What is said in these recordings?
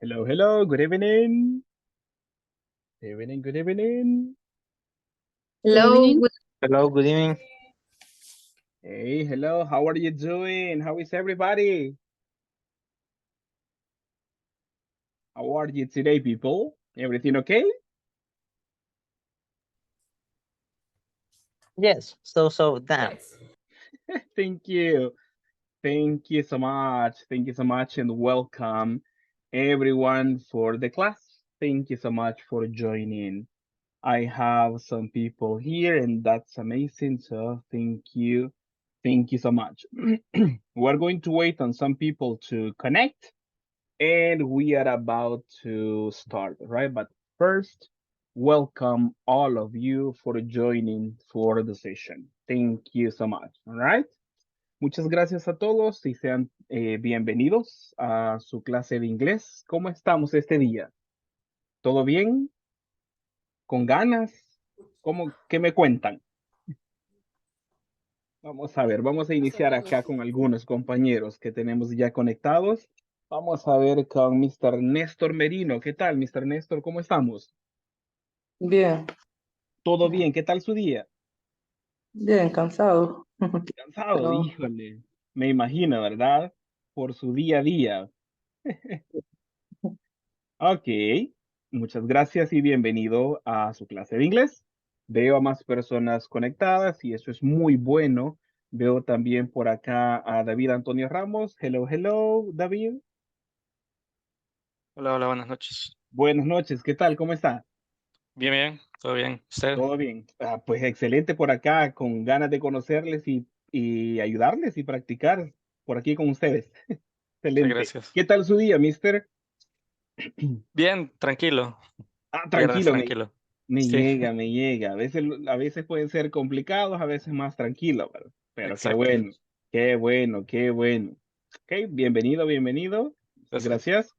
Hello, hello, good evening. Good evening, good evening. Good Hello, evening. Hello, good evening. Hey, hello, how are you doing? How is everybody? How are you today, people? Everything okay? Yes, so damn. Yes. Thank you. Thank you so much. Thank you so much and welcome everyone for the class. Thank you so much for joining. I have some people here and that's amazing. So thank you. Thank you so much. We're going to wait on some people to connect and we are about to start, right? But first, welcome all of you for joining for the session. Thank you so much, all right? Muchas gracias a todos y sean bienvenidos a su clase de inglés. ¿Cómo estamos este día? ¿Todo bien? ¿Con ganas? ¿Qué me cuentan? Vamos a ver, vamos a iniciar acá con algunos compañeros que tenemos ya conectados. Vamos a ver con Mr. Néstor Merino. ¿Qué tal, Mr. Néstor? ¿Cómo estamos? Bien, ¿Todo bien? ¿Qué tal su día? bien, cansado. Cansado, Pero híjole. Me imagino, ¿verdad? Por su día a día. Ok, muchas gracias y bienvenido a su clase de inglés. Veo a más personas conectadas y eso es muy bueno. Veo también por acá a David Antonio Ramos. Hello, hello, David. Hola, hola, buenas noches. Buenas noches, ¿qué tal? ¿Cómo está? Bien, bien, todo bien. ¿Usted? ¿Todo bien? Pues excelente por acá, con ganas de conocerles y ayudarles y practicar por aquí con ustedes. Muchas Excelente. gracias. ¿Qué tal su día, mister? Bien, tranquilo. Viernes Tranquilo, tranquilo. me Sí, llega, me llega. A veces pueden ser complicados, a veces más tranquilos, pero qué exacto. bueno, qué bueno, qué bueno. Ok, bienvenido, bienvenido. Muchas Gracias. gracias.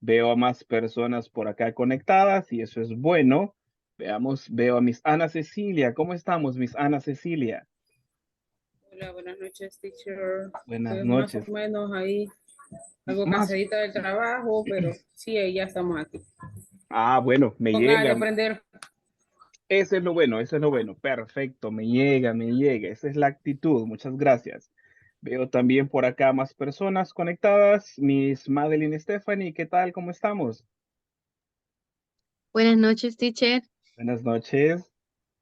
Veo a más personas por acá conectadas y eso es bueno. Veamos, veo a Miss Ana Cecilia. ¿Cómo estamos, Miss Ana Cecilia? Hola, buenas noches, teacher. Buenas Pues más o noches. menos ahí, algo Más. cansadita del trabajo, pero sí, ahí ya estamos aquí. Bueno, me Con ganas de llega. aprender. Eso es lo bueno, eso es lo bueno. Perfecto, me llega, me llega. Esa es la actitud. Muchas gracias. Veo también por acá más personas conectadas. Miss Madeline Stephanie, ¿qué tal? ¿Cómo estamos? buenas noches, teacher. Buenas noches.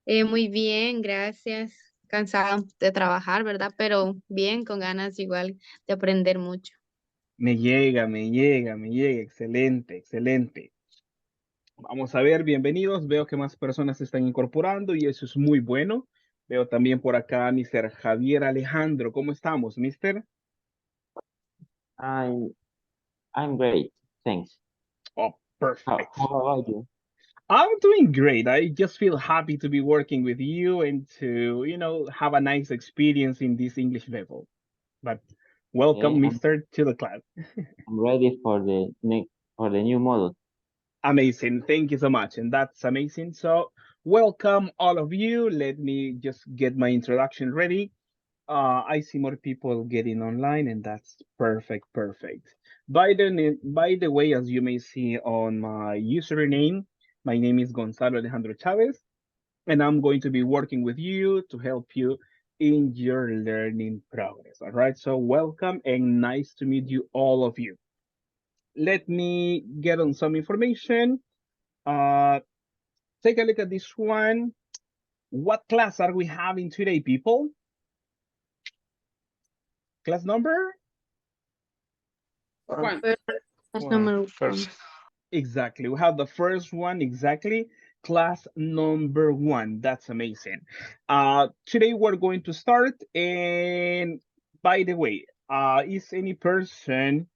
Muy bien, gracias. Cansada de trabajar, ¿verdad? Pero bien, con ganas igual de aprender mucho. Me llega, me llega, me llega. Excelente, excelente. Vamos a ver, bienvenidos. Veo que más personas se están incorporando y eso es muy bueno. Veo también por acá a Mr. Javier Alejandro. ¿Cómo estamos, Mister? I'm I'm great, thanks. Oh, How, perfect. how about you? I'm doing great. I just feel happy to be working with you and to, have a nice experience in this English level. But welcome, Okay, I'm Mister, to the class. I'm ready for the next for the new model. Amazing. Thank you so much. And that's amazing. So, welcome all of you. Let me just get my introduction ready. I see more people getting online, and that's perfect, perfect. By the way, as you may see on my username, my name is Gonzalo Alejandro Chavez, and I'm going to be working with you to help you in your learning progress. All right, so welcome and nice to meet you, all of you. Let me get on some information. Uh, Take a look at this one. What class are we having today, people? Class number? Juan, That's One, number first. one. Exactly. We have the first one, exactly. Class number one. That's amazing. Today we're going to start. And by the way, is any person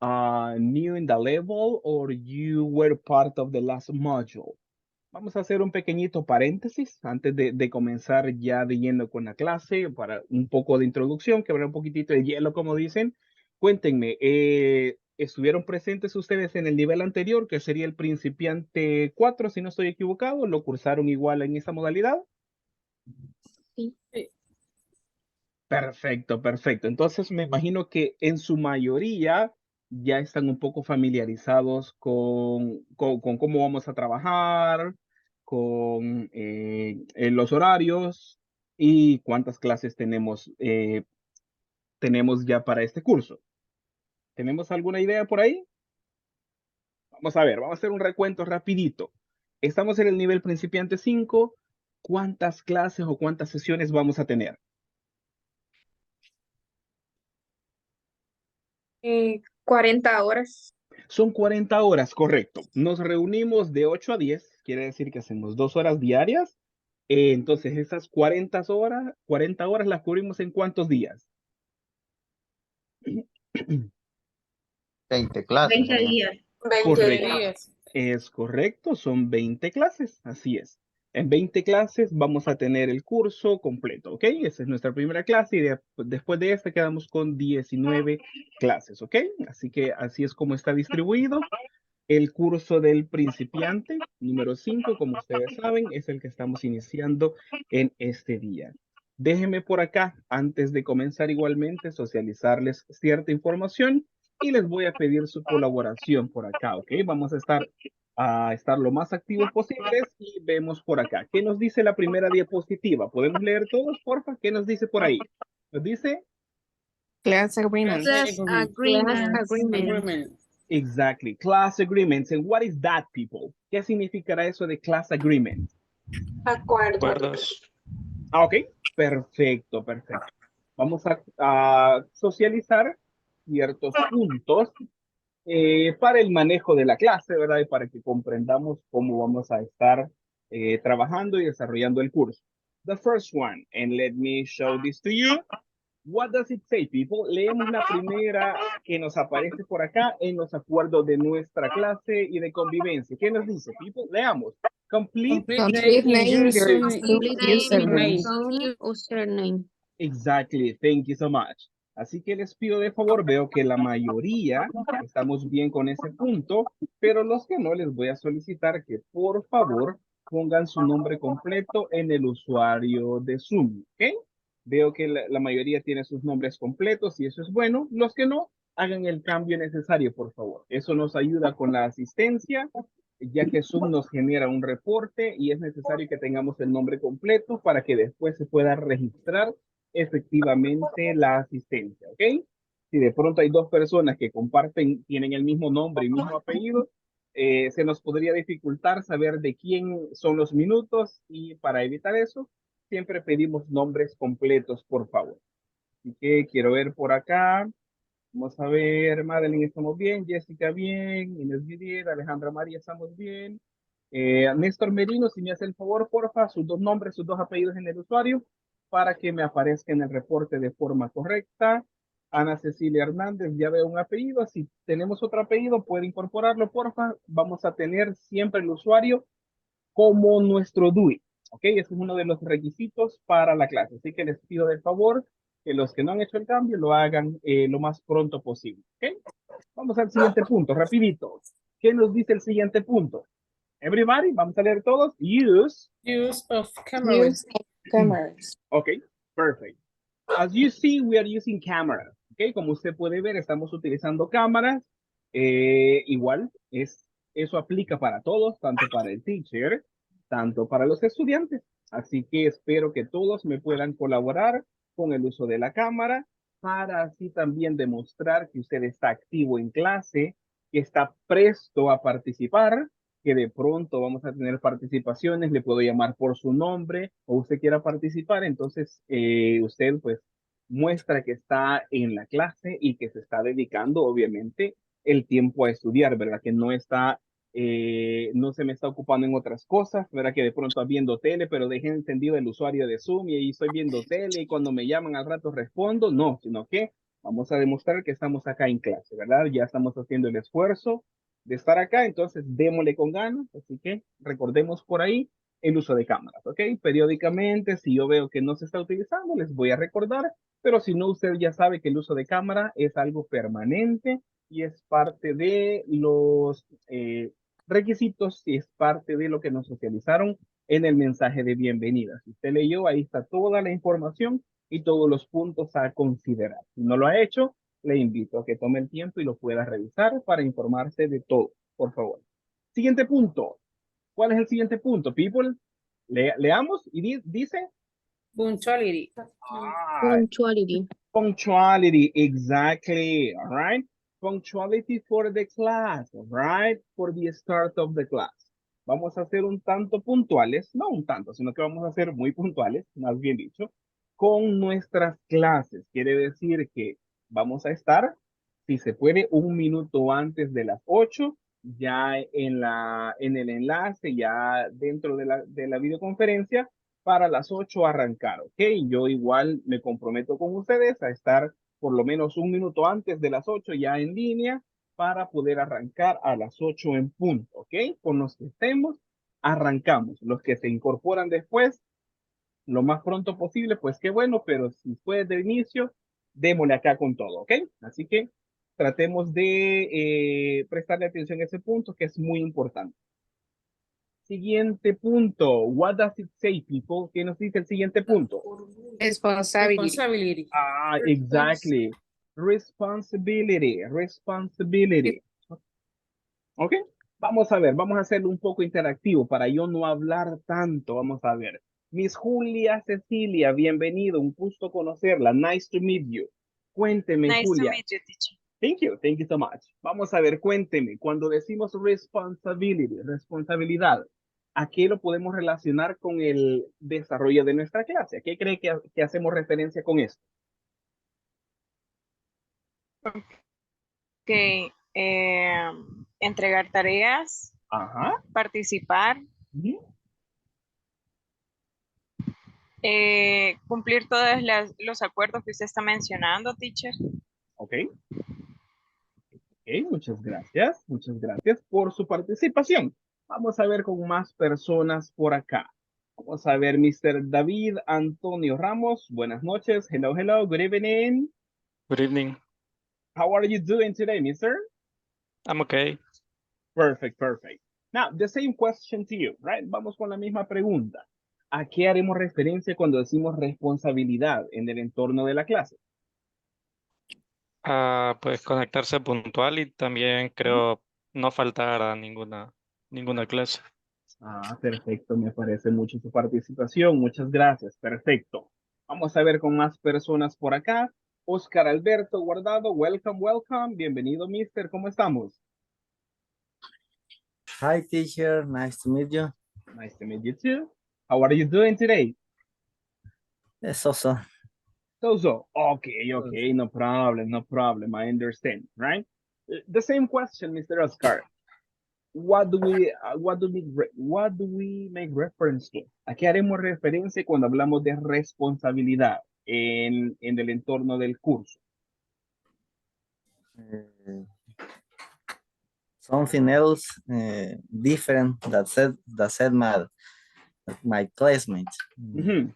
new in the level or you were part of the last module? Vamos a hacer un pequeñito paréntesis antes de comenzar ya de lleno con la clase para un poco de introducción, quebrar un poquitito el hielo, como dicen. Cuéntenme, ¿estuvieron presentes ustedes en el nivel anterior, que sería el principiante 4, si no estoy equivocado? ¿Lo cursaron igual en esa modalidad? Sí. Perfecto, perfecto. Entonces me imagino que en su mayoría ya están un poco familiarizados con cómo vamos a trabajar, con los horarios y cuántas clases tenemos ya para este curso. ¿Tenemos alguna idea por ahí? Vamos a ver, vamos a hacer un recuento rapidito. Estamos en el nivel principiante 5. ¿Cuántas clases o cuántas sesiones vamos a tener? 40 horas. Son 40 horas, correcto. Nos reunimos de 8 a 10, quiere decir que hacemos 2 horas diarias. Entonces, esas 40 horas las cubrimos en ¿cuántos días? 20 clases. 20 serían. días. 20 Correcto. días. Es correcto, son 20 clases, así es. En 20 clases vamos a tener el curso completo, ¿ok? Esa es nuestra primera clase y después de esta quedamos con 19 clases, ¿ok? Así que así es como está distribuido. El curso del principiante, número 5, como ustedes saben, es el que estamos iniciando en este día. Déjenme por acá, antes de comenzar igualmente, socializarles cierta información y les voy a pedir su colaboración por acá, ¿ok? Vamos a estar lo más activos posibles y vemos por acá. ¿Qué nos dice la primera diapositiva? ¿Podemos leer todos, porfa? ¿Qué nos dice por ahí? Nos dice... Class agreement. Class agreement. Agreement. Exactly, class agreements. And what is that, people? ¿Qué significará eso de class agreement? Acuerdos. Ah, ok, perfecto, perfecto. Vamos a socializar ciertos puntos para el manejo de la clase, ¿verdad? Y para que comprendamos cómo vamos a estar trabajando y desarrollando el curso. The first one, and let me show this to you. What does it say, people? Leemos la primera que nos aparece por acá en los acuerdos de nuestra clase y de convivencia. ¿Qué nos dice, people? Leamos. Complete. Complete name, Name your your Complete username. name, username. Exactly. Thank you so much. Así que les pido de favor, veo que la mayoría estamos bien con ese punto, pero los que no les voy a solicitar que por favor pongan su nombre completo en el usuario de Zoom, ¿ok? Veo que la mayoría tiene sus nombres completos y eso es bueno. Los que no, hagan el cambio necesario, por favor. Eso nos ayuda con la asistencia, ya que Zoom nos genera un reporte y es necesario que tengamos el nombre completo para que después se pueda registrar efectivamente la asistencia, ¿ok? Si de pronto hay dos personas que comparten, tienen el mismo nombre y mismo apellido, se nos podría dificultar saber de quién son los minutos y para evitar eso, siempre pedimos nombres completos, por favor. Así que quiero ver por acá. Vamos a ver, Madeline, estamos bien, Jessica bien, Inés bien, Alejandra María, estamos bien. Néstor Merino, si me hace el favor, porfa, sus dos nombres, sus dos apellidos en el usuario, para que me aparezca en el reporte de forma correcta. Ana Cecilia Hernández, ya veo un apellido, si tenemos otro apellido, puede incorporarlo, porfa. Vamos a tener siempre el usuario como nuestro DUI, ¿ok? Ese es uno de los requisitos para la clase, así que les pido de favor que los que no han hecho el cambio lo hagan lo más pronto posible, ¿ok? Vamos al siguiente punto, rapidito. ¿Qué nos dice el siguiente punto? Everybody, vamos a leer todos. Use of cameras. Use of cameras. Okay, perfect. As you see, we are using cameras. Okay, como usted puede ver, estamos utilizando cámaras. Igual, eso aplica para todos, tanto para el teacher, tanto para los estudiantes. Así que espero que todos me puedan colaborar con el uso de la cámara para así también demostrar que usted está activo en clase, que está presto a participar, que de pronto vamos a tener participaciones, le puedo llamar por su nombre o usted quiera participar, entonces usted pues muestra que está en la clase y que se está dedicando obviamente el tiempo a estudiar, ¿verdad? Que no está, no se me está ocupando en otras cosas, ¿verdad? Que de pronto está viendo tele, pero dejé encendido el usuario de Zoom y ahí estoy viendo tele y cuando me llaman al rato respondo, no, sino que vamos a demostrar que estamos acá en clase, ¿verdad? Ya estamos haciendo el esfuerzo de estar acá, entonces démosle con ganas, así que recordemos por ahí el uso de cámaras, ¿ok? Periódicamente, si yo veo que no se está utilizando, les voy a recordar, pero si no, usted ya sabe que el uso de cámara es algo permanente y es parte de los requisitos y es parte de lo que nos socializaron en el mensaje de bienvenida. Si usted leyó, ahí está toda la información y todos los puntos a considerar. Si no lo ha hecho, le invito a que tome el tiempo y lo pueda revisar para informarse de todo, por favor. Siguiente punto. ¿Cuál es el siguiente punto, people? Leamos y dice. Punctuality. Punctuality. Punctuality, exactly, all right? Punctuality for the class, all right? For the start of the class. Vamos a ser un tanto puntuales, no un tanto, sino que vamos a ser muy puntuales, más bien dicho, con nuestras clases. Quiere decir que vamos a estar, si se puede, un minuto antes de las 8, ya en el enlace, ya dentro de la videoconferencia, para las 8 arrancar, ¿ok? Yo igual me comprometo con ustedes a estar por lo menos un minuto antes de las 8 ya en línea para poder arrancar a las 8 en punto, ¿ok? Con los que estemos, arrancamos. Los que se incorporan después, lo más pronto posible, pues qué bueno, pero si fue de inicio, démosle acá con todo, ¿ok? Así que tratemos de prestarle atención a ese punto que es muy importante. Siguiente punto. What does it say, people? ¿Qué nos dice el siguiente punto? Responsibility. Responsibility. Ah, exactly. Responsibility. Responsibility. ¿Ok? Vamos a ver, vamos a hacerlo un poco interactivo para yo no hablar tanto. Vamos a ver. Miss Julia Cecilia, bienvenido. Un gusto conocerla. Nice to meet you. Cuénteme, Nice to Julia. meet you, teacher. Thank you so much. Vamos a ver, cuénteme, cuando decimos responsibility, responsabilidad, ¿a qué lo podemos relacionar con el desarrollo de nuestra clase? ¿A qué cree que hacemos referencia con esto? Que entregar tareas, Ajá. participar, Ujú. cumplir todos los acuerdos que usted está mencionando, teacher. Ok. Ok, muchas gracias por su participación. Vamos a ver con más personas por acá. Vamos a ver, Mr. David Antonio Ramos. Buenas noches. Hello, hello. Good evening. Good evening. How are you doing today, mister? I'm okay. Perfect, perfect. Now, the same question to you, right? Vamos con la misma pregunta. ¿A qué haremos referencia cuando decimos responsabilidad en el entorno de la clase? Pues conectarse puntual y también creo no faltar a ninguna clase. Ah, perfecto, me parece mucho su participación. Muchas gracias, perfecto. Vamos a ver con más personas por acá. Oscar Alberto Guardado, welcome, welcome. Bienvenido, mister. ¿Cómo estamos? Hi, teacher. Nice to meet you. Nice to meet you too. How are you doing today? Yes, also. So, okay, no problem, I understand, right? The same question, Mr. Oscar. What do we make reference to? ¿A qué haremos referencia cuando hablamos de responsabilidad en el entorno del curso? Something else different that said my classmates. Ujú.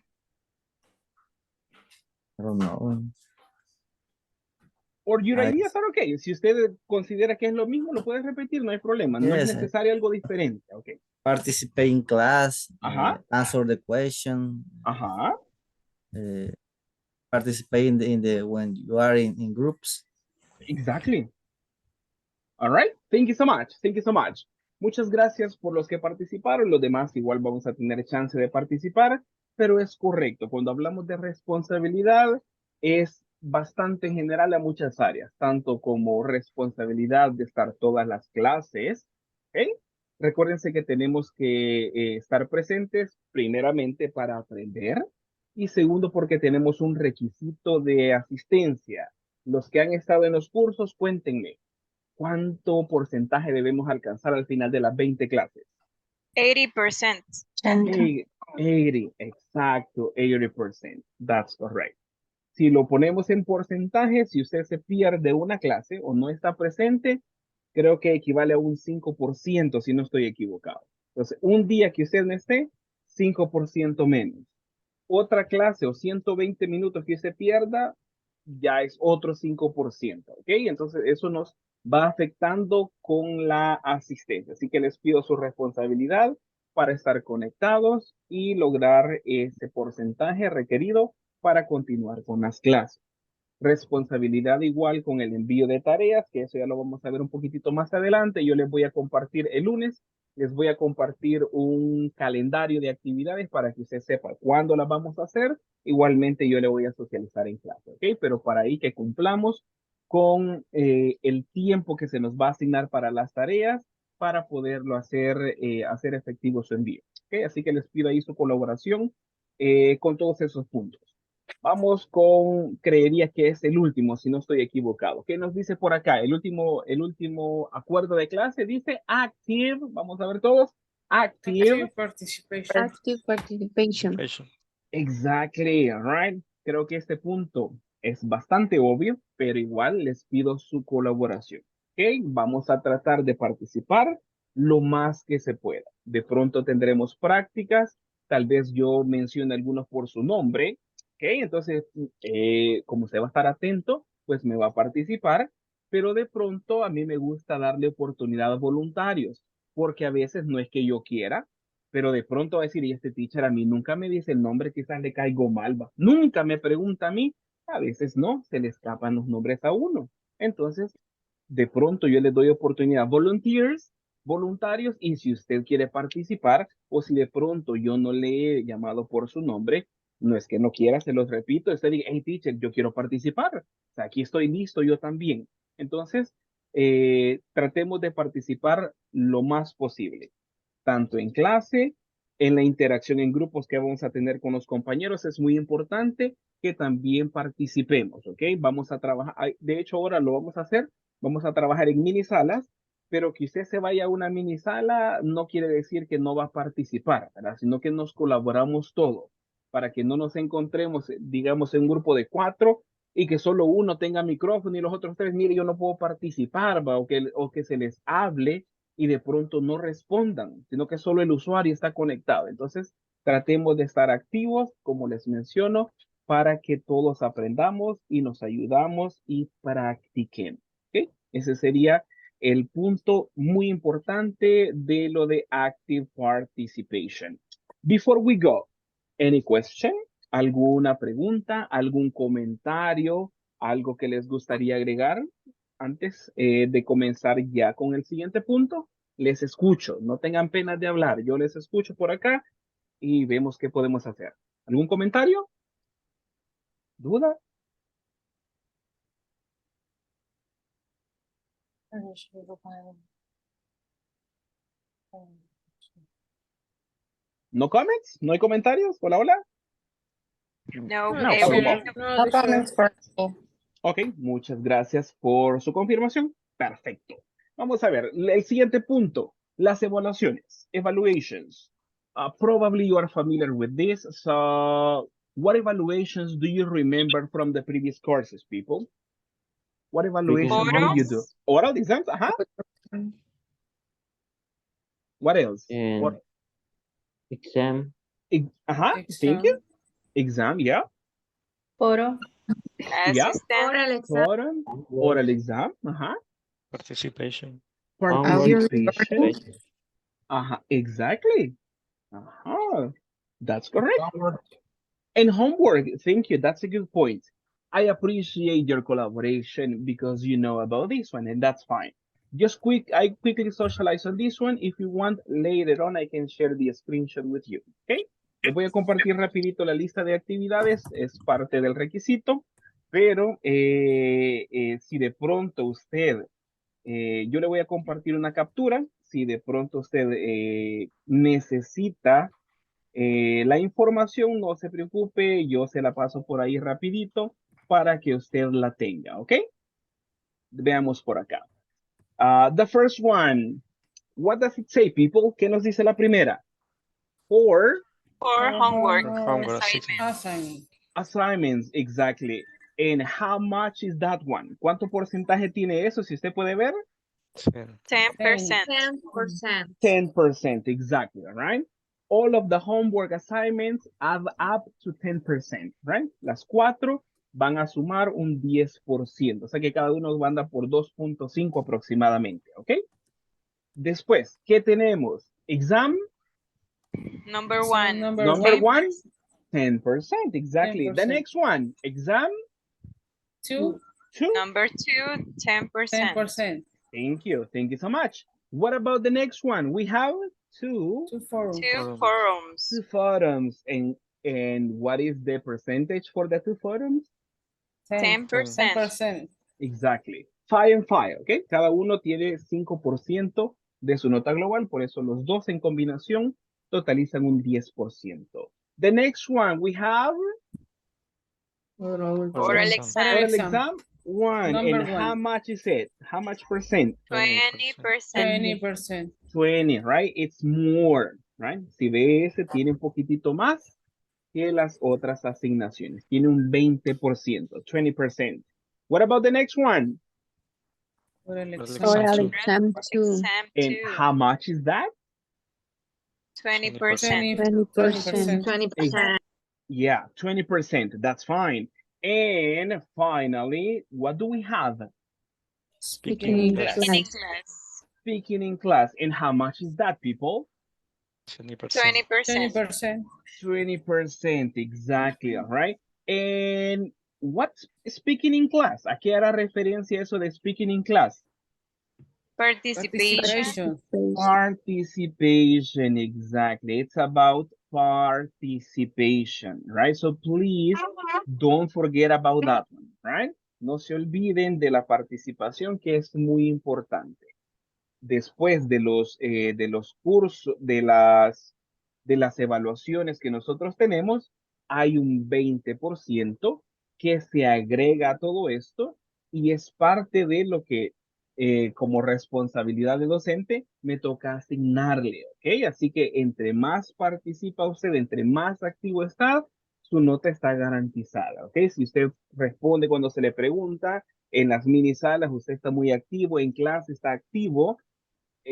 I don't know. Or your I- ideas are okay. Si usted considera que es lo mismo, lo puede repetir, no hay problema. No es Yes, necesario algo diferente. Okay. participate in class, Ajá, answer the question, ajá. participate in the when you are in groups. Exactly. All right. Thank you so much. Thank you so much. Muchas gracias por los que participaron. Los demás igual vamos a tener chance de participar, pero es correcto. Cuando hablamos de responsabilidad, es bastante general a muchas áreas, tanto como responsabilidad de estar todas las clases. ¿Ok? Recuérdense que tenemos que estar presentes primeramente para aprender y segundo porque tenemos un requisito de asistencia. Los que han estado en los cursos, cuéntenme. ¿Cuánto porcentaje debemos alcanzar al final de las 20 clases? 80%. 80, exacto, 80%. That's correct. Si lo ponemos en porcentaje, si usted se pierde una clase o no está presente, creo que equivale a un 5%, si no estoy equivocado. Entonces, un día que usted no esté, 5% menos. Otra clase o 120 minutos que se pierda, ya es otro 5%, ¿ok? Entonces eso nos va afectando con la asistencia. Así que les pido su responsabilidad para estar conectados y lograr ese porcentaje requerido para continuar con las clases. Responsabilidad igual con el envío de tareas, que eso ya lo vamos a ver un poquitito más adelante. Yo les voy a compartir el lunes, les voy a compartir un calendario de actividades para que usted sepa cuándo las vamos a hacer. Igualmente yo le voy a socializar en clase, ¿ok? Pero para ahí que cumplamos con el tiempo que se nos va a asignar para las tareas para poderlo hacer efectivo su envío, ¿ok? Así que les pido ahí su colaboración con todos esos puntos. Vamos con, creería que es el último, si no estoy equivocado. ¿Qué nos dice por acá? El último acuerdo de clase dice active, vamos a ver todos, active. Active participation. Active participation. Patient. Exactly, right. Creo que este punto es bastante obvio, pero igual les pido su colaboración. ¿Ok? Vamos a tratar de participar lo más que se pueda. De pronto tendremos prácticas, tal vez yo mencione algunos por su nombre. ¿Ok? Entonces, como usted va a estar atento, pues me va a participar, pero de pronto a mí me gusta darle oportunidad a voluntarios, porque a veces no es que yo quiera, pero de pronto va a decir, y este teacher a mí nunca me dice el nombre, quizás le caigo mal, va. Nunca me pregunta a mí, a veces no, se le escapan los nombres a uno. Entonces, de pronto yo les doy oportunidad, volunteers, voluntarios, y si usted quiere participar, o si de pronto yo no le he llamado por su nombre, no es que no quiera, se los repito, usted diga, hey teacher, yo quiero participar, o sea, aquí estoy listo, yo también. Entonces, tratemos de participar lo más posible tanto en clase, en la interacción en grupos que vamos a tener con los compañeros. Es muy importante que también participemos, ¿ok? Vamos a trabajar, de hecho ahora lo vamos a hacer, vamos a trabajar en mini salas, pero que usted se vaya a una mini sala no quiere decir que no va a participar, ¿verdad? Sino que nos colaboramos todos para que no nos encontremos, digamos, en un grupo de 4 y que solo uno tenga micrófono y los otros 3, mire, yo no puedo participar, ¿va? O que se les hable y de pronto no respondan, sino que solo el usuario está conectado. Entonces, tratemos de estar activos, como les menciono, para que todos aprendamos y nos ayudamos y practiquemos. ¿Okay? Ese sería el punto muy importante de lo de active participation. Before we go, any question? ¿Alguna pregunta? ¿Algún comentario? ¿Algo que les gustaría agregar? Antes de comenzar ya con el siguiente punto, les escucho. No tengan pena de hablar. Yo les escucho por acá y vemos qué podemos hacer. ¿Algún comentario? ¿Duda? ¿No comments? ¿No hay comentarios? Hola, hola. No, No, everything. No, No comments for me. Ok, muchas gracias por su confirmación. Perfecto. Vamos a ver, el siguiente punto, las evaluaciones, evaluations. Probably you are familiar with this. So, what evaluations do you remember from the previous courses, people? What evaluations Oral. did you do? Oral exams? What else? And What? exam, Thank exam. you. Exam, yeah. Foro. Yeah. Assistant. Oral exam. Oral exam, Participation. Participation. Exactly. That's correct. And homework, thank you. That's a good point. I appreciate your collaboration because you know about this one, and that's fine. I quickly socialize on this one. If you want, later on, I can share the screenshot with you, okay? Les voy a compartir rapidito la lista de actividades, es parte del requisito, pero si de pronto usted, yo le voy a compartir una captura, si de pronto usted necesita la información, no se preocupe, yo se la paso por ahí rapidito para que usted la tenga, ¿ok? Veamos por acá. The first one, what does it say, people? ¿Qué nos dice la primera? For For homework. Homework Assignment. assignments, exactly. And how much is that one? ¿Cuánto porcentaje tiene eso? Si usted puede ver. 10%. 10%. 10%, exactly, right? All of the homework assignments add up to 10%, right? Las 4 van a sumar un 10%, o sea que cada uno va a andar por 2.5 aproximadamente, ¿ok? Después, ¿qué tenemos? Exam, Number one. number 1, 10%, exactly. The 10%. next one, exam, Two, Two. Number 2, 10%. 10%. Thank you. Thank you so much. What about the next one? We have two 2 forums. 2 forums. forums. And what is the percentage for the two forums? 10%. 10%. Exactly. 5 and 5, ¿ok? Cada uno tiene 5% de su nota global, por eso los dos en combinación totalizan un 10%. The next one we have Oral Oral exam. oral exam 1. Number And how one. much is it? How much percent? 20%. 20%. 20, right? It's more, right? Si ves, tiene un poquitito más que las otras asignaciones. Tiene un 20%, 20%. What about the next one? Oral Oral exam. exam. Oral two. exam 2. Exam And 2. how much is that? 20%. 20%. 20%. Yeah, 20%. That's fine. And finally, what do we have? Speaking English. Speaking class. Speaking in class. And how much is that, people? 20%. 20%. 20%. 20%, exactly, all right. And what's speaking in class? ¿A qué hará referencia eso de speaking in class? Participation. Participation, exactly. It's about participation, right? So please don't forget about that one, right? No se olviden de la participación, que es muy importante. Después de los cursos, de las evaluaciones que nosotros tenemos, hay un 20% que se agrega a todo esto y es parte de lo que como responsabilidad de docente me toca asignarle, ¿ok? Así que entre más participa usted, entre más activo está, su nota está garantizada, ¿ok? Si usted responde cuando se le pregunta, en las mini salas usted está muy activo, en clase está activo,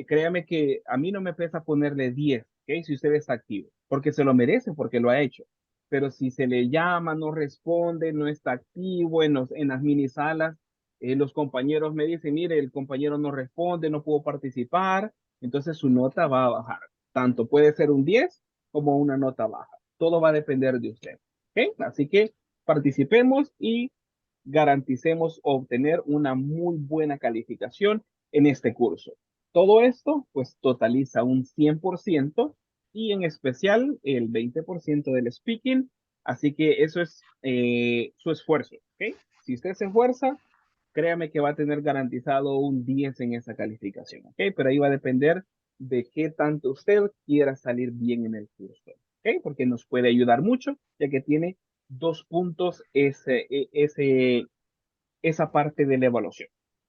créame que a mí no me pesa ponerle 10, ¿ok? Si usted está activo, porque se lo merece, porque lo ha hecho. Pero si se le llama, no responde, no está activo en las mini salas, los compañeros me dicen, mire, el compañero no responde, no pudo participar, entonces su nota va a bajar. Tanto puede ser un 10 como una nota baja. Todo va a depender de usted, ¿ok? Así que participemos y garanticemos obtener una muy buena calificación en este curso. Todo esto, pues, totaliza un 100% y en especial el 20% del speaking. Así que eso es su esfuerzo, ¿ok? Si usted se esfuerza, créame que va a tener garantizado un 10 en esa calificación, ¿ok? Pero ahí va a depender de qué tanto usted quiera salir bien en el curso, ¿ok? Porque nos puede ayudar mucho, ya que tiene 2 puntos esa parte de la evaluación.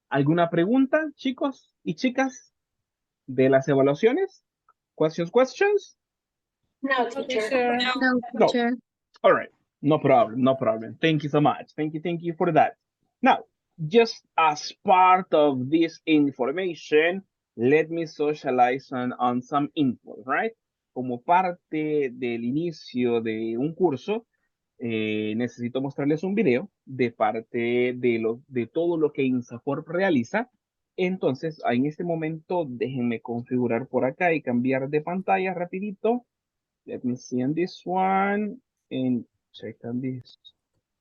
¿Alguna pregunta, chicos y chicas, de las evaluaciones? Questions? No, Teacher. No, No. teacher. All right. No problem. No problem. Thank you so much. Thank you for that. Now, just as part of this information, let me socialize on some info, right? Como parte del inicio de un curso, necesito mostrarles un video de parte de todo lo que INSAFORP realiza. Entonces, en este momento, déjenme configurar por acá y cambiar de pantalla rapidito. Let me see on this one and check on this.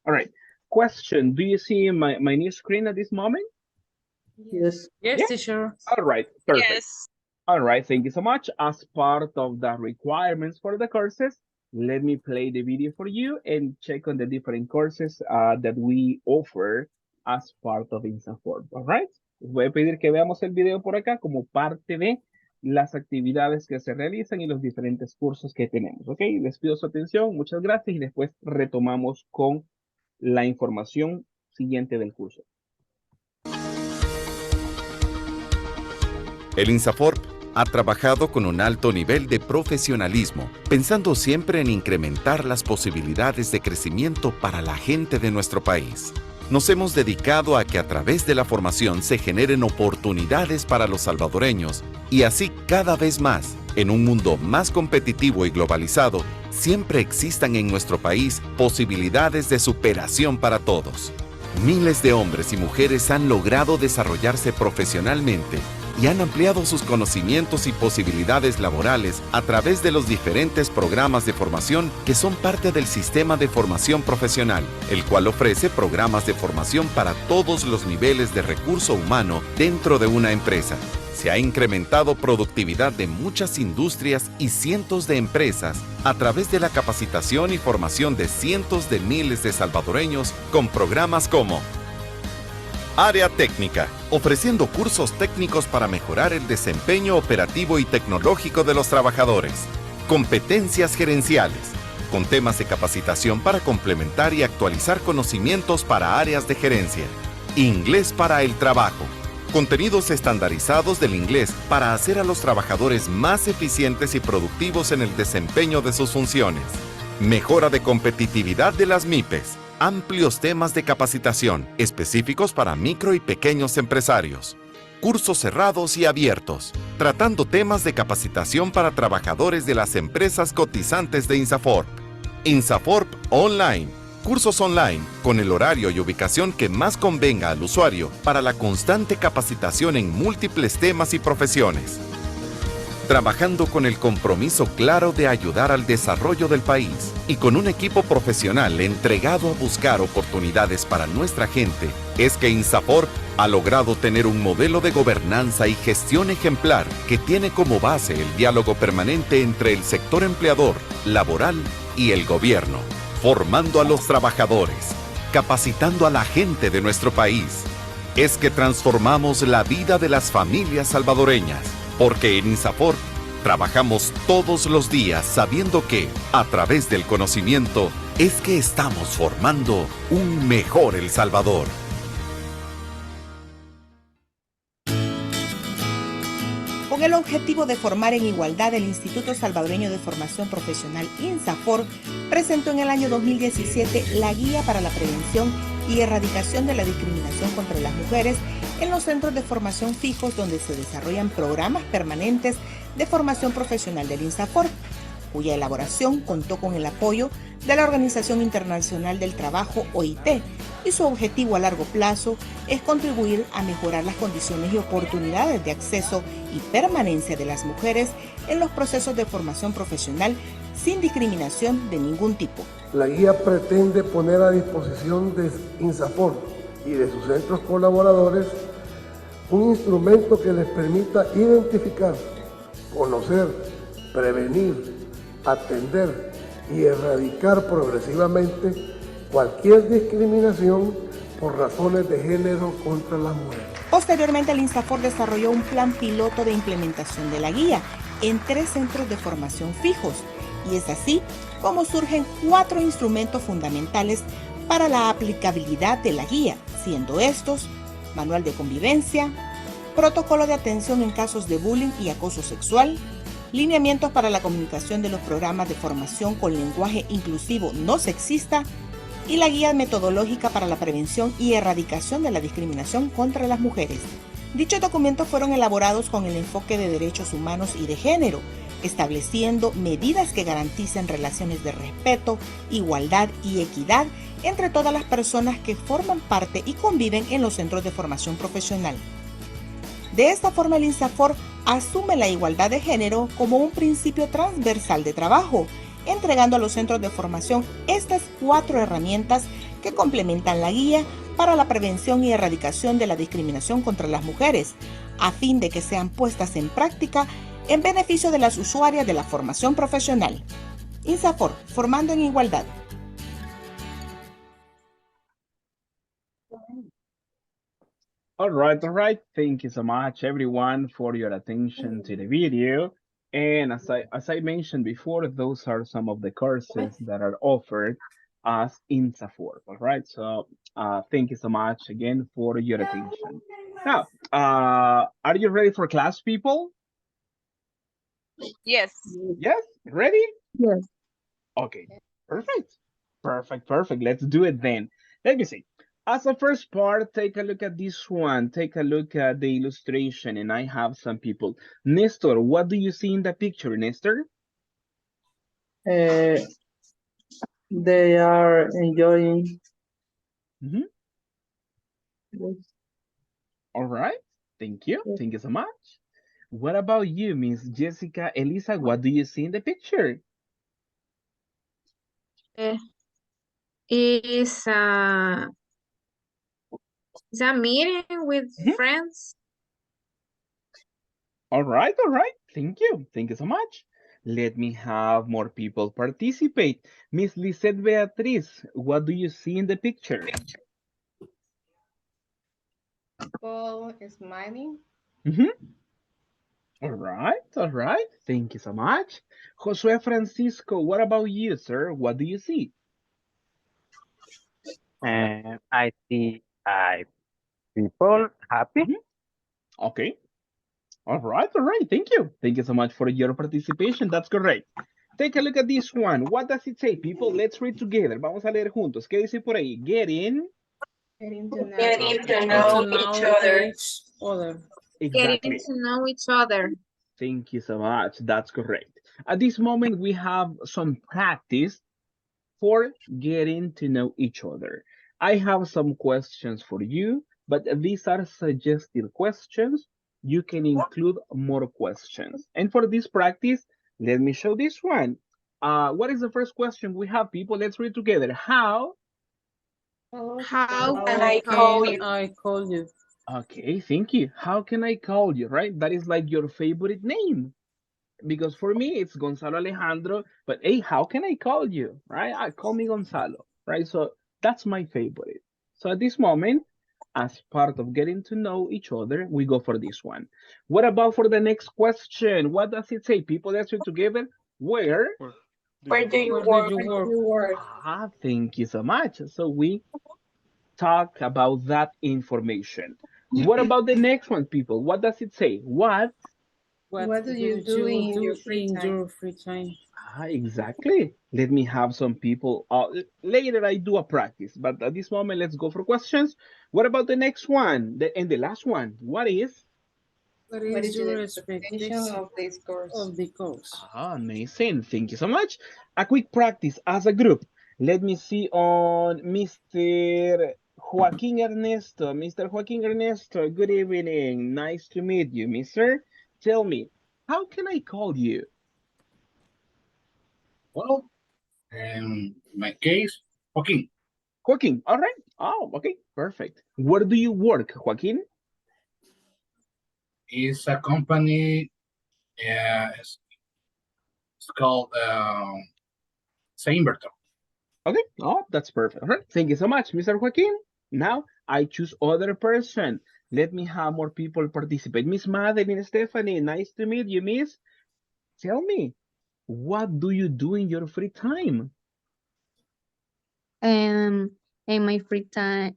All right. Question, do you see my new screen at this moment? Yes. Yes, Yeah. teacher. All right, perfect. Yes. All right, thank you so much. As part of the requirements for the courses, let me play the video for you and check on the different courses that we offer as part of INSAFORP. All right. Les voy a pedir que veamos el video por acá como parte de las actividades que se realizan y los diferentes cursos que tenemos. Ok, les pido su atención, muchas gracias y después retomamos con la información siguiente del curso. El INSAFORP ha trabajado con un alto nivel de profesionalismo, pensando siempre en incrementar las posibilidades de crecimiento para la gente de nuestro país. Nos hemos dedicado a que a través de la formación se generen oportunidades para los salvadoreños y así cada vez más, en un mundo más competitivo y globalizado, siempre existan en nuestro país posibilidades de superación para todos. Miles de hombres y mujeres han logrado desarrollarse profesionalmente y han ampliado sus conocimientos y posibilidades laborales a través de los diferentes programas de formación que son parte del sistema de formación profesional, el cual ofrece programas de formación para todos los niveles de recurso humano dentro de una empresa. Se ha incrementado productividad de muchas industrias y cientos de empresas a través de la capacitación y formación de cientos de miles de salvadoreños con programas como Área Técnica, ofreciendo cursos técnicos para mejorar el desempeño operativo y tecnológico de los trabajadores. Competencias gerenciales, con temas de capacitación para complementar y actualizar conocimientos para áreas de gerencia. Inglés para el trabajo. Contenidos estandarizados del inglés para hacer a los trabajadores más eficientes y productivos en el desempeño de sus funciones. Mejora de competitividad de las MIPES. Amplios temas de capacitación específicos para micro y pequeños empresarios. Cursos cerrados y abiertos, tratando temas de capacitación para trabajadores de las empresas cotizantes de INSAFORP. INSAFORP Online. Cursos online con el horario y ubicación que más convenga al usuario para la constante capacitación en múltiples temas y profesiones. Trabajando con el compromiso claro de ayudar al desarrollo del país y con un equipo profesional entregado a buscar oportunidades para nuestra gente, es que INSAFORP ha logrado tener un modelo de gobernanza y gestión ejemplar que tiene como base el diálogo permanente entre el sector empleador, laboral y el gobierno, formando a los trabajadores, capacitando a la gente de nuestro país. Es que transformamos la vida de las familias salvadoreñas, porque en INSAFORP trabajamos todos los días sabiendo que, a través del conocimiento, es que estamos formando un mejor El Salvador. Con el objetivo de formar en igualdad, el Instituto Salvadoreño de Formación Profesional INSAFORP presentó en el año 2017 la Guía para la Prevención y Erradicación de la Discriminación contra las Mujeres en los centros de formación fijos donde se desarrollan programas permanentes de formación profesional del INSAFORP, cuya elaboración contó con el apoyo de la Organización Internacional del Trabajo, OIT, y su objetivo a largo plazo es contribuir a mejorar las condiciones y oportunidades de acceso y permanencia de las mujeres en los procesos de formación profesional sin discriminación de ningún tipo. La guía pretende poner a disposición de INSAFORP y de sus centros colaboradores un instrumento que les permita identificar, conocer, prevenir, atender y erradicar progresivamente cualquier discriminación por razones de género contra las mujeres. Posteriormente, el INSAFORP desarrolló un plan piloto de implementación de la guía en 3 centros de formación fijos, y es así como surgen 4 instrumentos fundamentales para la aplicabilidad de la guía, siendo estos: manual de convivencia, protocolo de atención en casos de bullying y acoso sexual, lineamientos para la comunicación de los programas de formación con lenguaje inclusivo no sexista y la guía metodológica para la prevención y erradicación de la discriminación contra las mujeres. Dichos documentos fueron elaborados con el enfoque de derechos humanos y de género, estableciendo medidas que garanticen relaciones de respeto, igualdad y equidad entre todas las personas que forman parte y conviven en los centros de formación profesional. De esta forma, el INSAFORP asume la igualdad de género como un principio transversal de trabajo, entregando a los centros de formación estas 4 herramientas que complementan la guía para la prevención y erradicación de la discriminación contra las mujeres, a fin de que sean puestas en práctica en beneficio de las usuarias de la formación profesional. INSAFORP, formando en igualdad. All right. Thank you so much, everyone, for your attention to the video. And as I mentioned before, those are some of the courses that are offered as INSAFORP. All right. So thank you so much again for your attention. Now, are you ready for class, people? Yes. Yes. Ready? Yes. Okay. Perfect. Let's do it then. Let me see. As a first part, take a look at this one. Take a look at the illustration, and I have some people. Nestor, what do you see in the picture, Nestor? They are enjoying. All right. Thank you. Thank you so much. What about you, Miss Jessica Elisa? What do you see in the picture? Is a meeting with friends. All right, all right. Thank you. Thank you so much. Let me have more people participate. Miss Lisette Beatriz, what do you see in the picture? People smiling. All right, all right. Thank you so much. Josue Francisco, what about you, sir? What do you see? I see people happy. Okay. All right, all right. Thank you. Thank you so much for your participation. That's correct. Take a look at this one. What does it say, people? Let's read together. Vamos a leer juntos. ¿Qué dice por ahí? Getting to know Getting to know each other. Exactly. Getting to know each other. Thank you so much. That's correct. At this moment, we have some practice for getting to know each other. I have some questions for you, but these are suggested questions. You can include more questions. And for this practice, let me show this one. What is the first question we have, people? Let's read together. How Can I call you? Okay, thank you. How can I call you, right? That is like your favorite name. Because for me, it's Gonzalo Alejandro, but hey, how can I call you, right? I call me Gonzalo, right? So that's my favorite. So at this moment, as part of getting to know each other, we go for this one. What about for the next question? What does it say? People, let's read together. Where do you work? Thank you so much. So we talk about that information. What about the next one, people? What does it say? What do you do in your free time? Exactly. Let me have some people. Later, I do a practice, but at this moment, let's go for questions. What about the next one? And the last one? What is? What is your expectation of this course? Amazing. Thank you so much. A quick practice as a group. Let me see on Mr. Joaquin Ernesto. Mr. Joaquin Ernesto, good evening. Nice to meet you, mister. Tell me, how can I call you? Well, in my case, Joaquin. Joaquin, all right. Oh, okay, perfect. Where do you work, Joaquin? It's a company, it's called Inverter. Okay, oh, that's perfect. All right, thank you so much, Mr. Joaquin. Now I choose other person. Let me have more people participate. Miss Madeline Stephanie, nice to meet you, Miss. Tell me, what do you do in your free time? In my free time,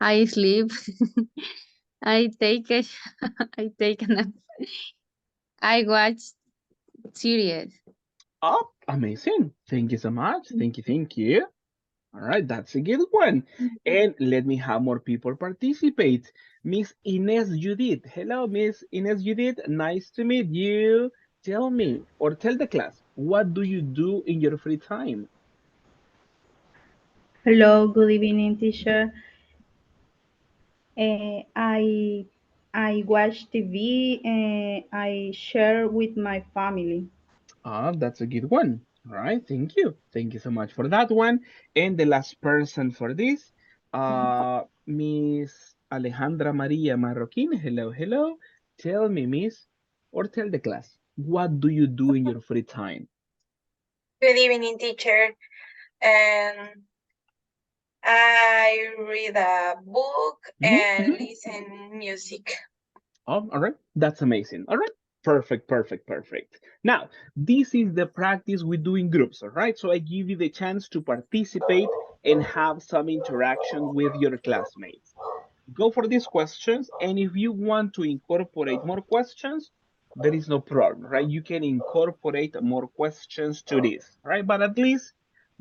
I sleep. I take a I take a nap. I watch series. Oh, amazing. Thank you so much. Thank you, thank you. All right, that's a good one. And let me have more people participate. Miss Inez Judith. Hello, Miss Inez Judith. Nice to meet you. Tell me, or tell the class, what do you do in your free time? Hello, good evening, teacher. I watch TV and I share with my family. That's a good one. All right, thank you. Thank you so much for that one. And the last person for this, Miss Alejandra Maria Marroquin. Hello, hello. Tell me, Miss, or tell the class, what do you do in your free time? Good evening, teacher. I read a book and listen music. Oh, all right. That's amazing. All right. Perfect, perfect, perfect. Now, this is the practice we do in groups, all right? So I give you the chance to participate and have some interaction with your classmates. Go for these questions, and if you want to incorporate more questions, there is no problem, right? You can incorporate more questions to this, right? But at least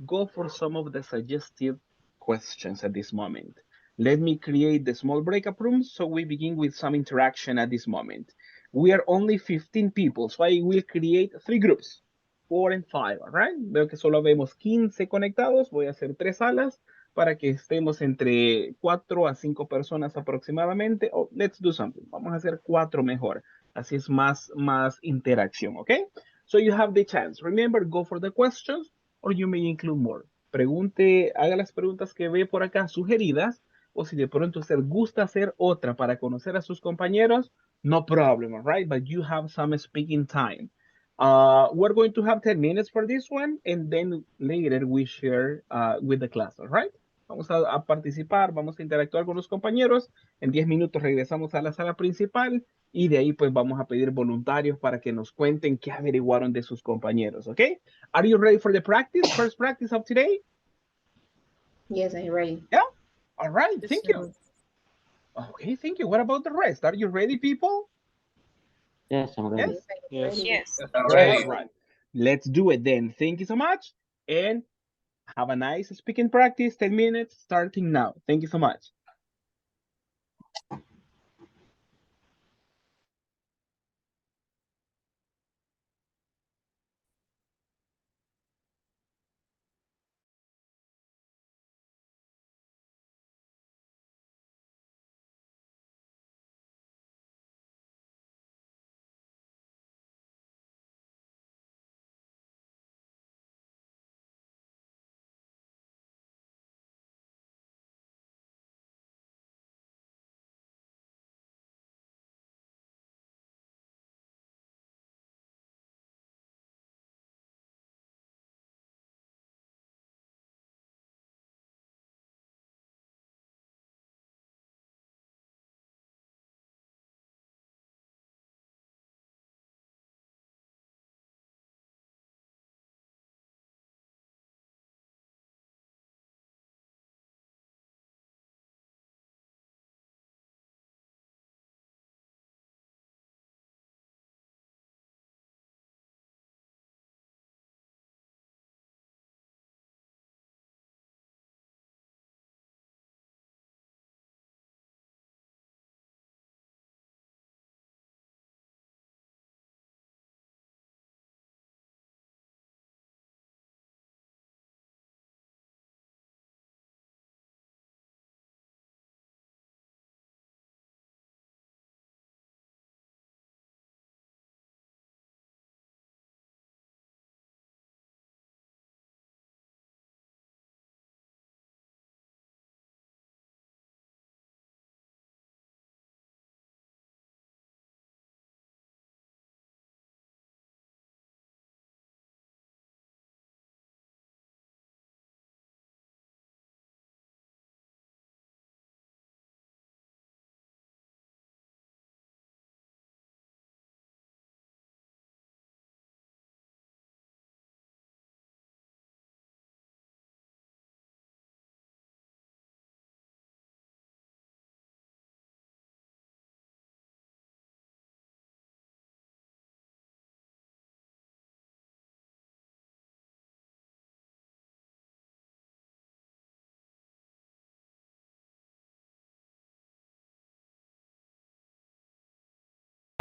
go for some of the suggestive questions at this moment. Let me create the small breakout room so we begin with some interaction at this moment. We are only 15 people, so I will create 3 groups, 4 and 5, all right? Veo que solo vemos 15 conectados, voy a hacer 3 salas para que estemos entre 4 a 5 personas aproximadamente. Oh, let's do something. Vamos a hacer 4 mejor. Así es más interacción, ¿ok? So you have the chance. Remember, go for the questions or you may include more. Pregunte, haga las preguntas que ve por acá sugeridas, o si de pronto usted gusta hacer otra para conocer a sus compañeros, no problem, all right? But you have some speaking time. We're going to have 10 minutes for this one, and then later we share with the class, all right? Vamos a participar, vamos a interactuar con los compañeros. En 10 minutos regresamos a la sala principal y de ahí pues vamos a pedir voluntarios para que nos cuenten qué averiguaron de sus compañeros, ¿ok? Are you ready for the practice? First practice of today? Yes, I'm ready. Yeah? All right, thank you. Okay, thank you. What about the rest? Are you ready, people? Yes, I'm ready. Yes. Yes. Ready. All right. Let's do it then. Thank you so much. And have a nice speaking practice. 10 minutes starting now. Thank you so much.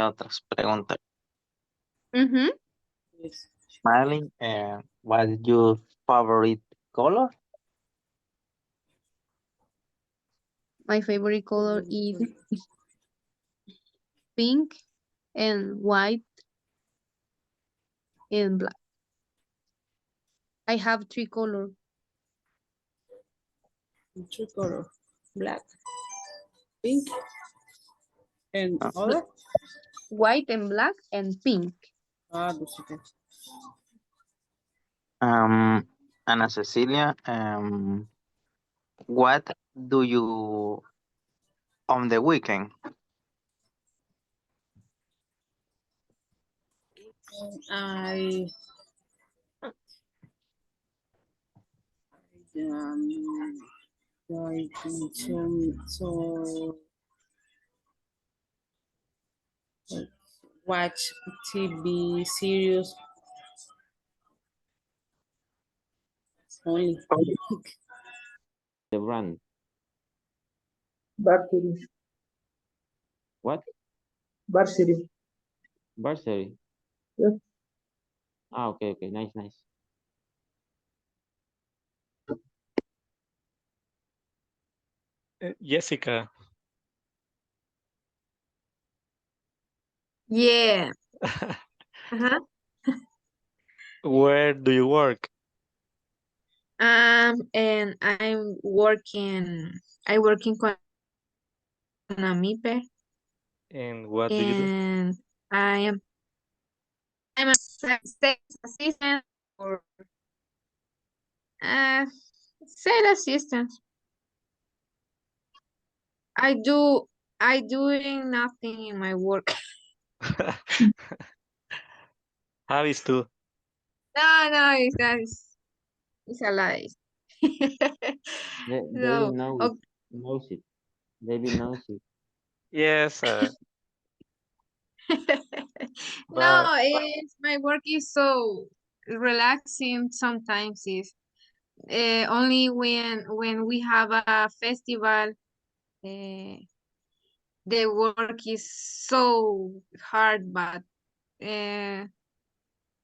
Otras preguntas. Mhm. Smiling, what is your favorite color? My favorite color is pink and white and black. I have 3 colors. Two color, black, pink, and other. White and black and pink. That's okay. Ana Cecilia, what do you on the weekend? I like so watch TV series only. The brand. Varsity. What? Varsity. Bursary. Yes. Ah, okay, okay. Nice, nice. Jessica. Yeah. Uh-huh. Where do you work? And I working con Amipe, And what do you do? and I'm a sales assistant or uh sales assistant. I do I doing nothing in my work. Javis too. No, it's a lie. David No, knows it. David knows it. Yes, no, but it's my work is so relaxing sometimes. Is only when we have a festival, uh, the work is so hard, but uh,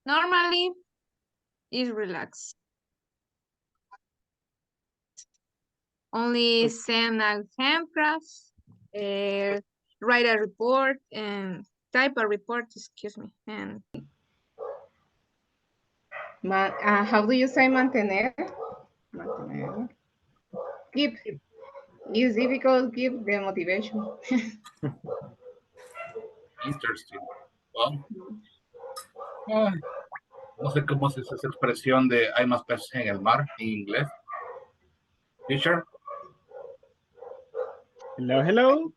normally it's relaxed. Only send a handcraft, uh, write a report, and type a report. Excuse me, and How do you say mantener? Mantener. Keep. It's difficult. Keep the motivation. Interesting. Well, no sé cómo se dice esa expresión de hay más peces en el mar en inglés. Teacher, Hello.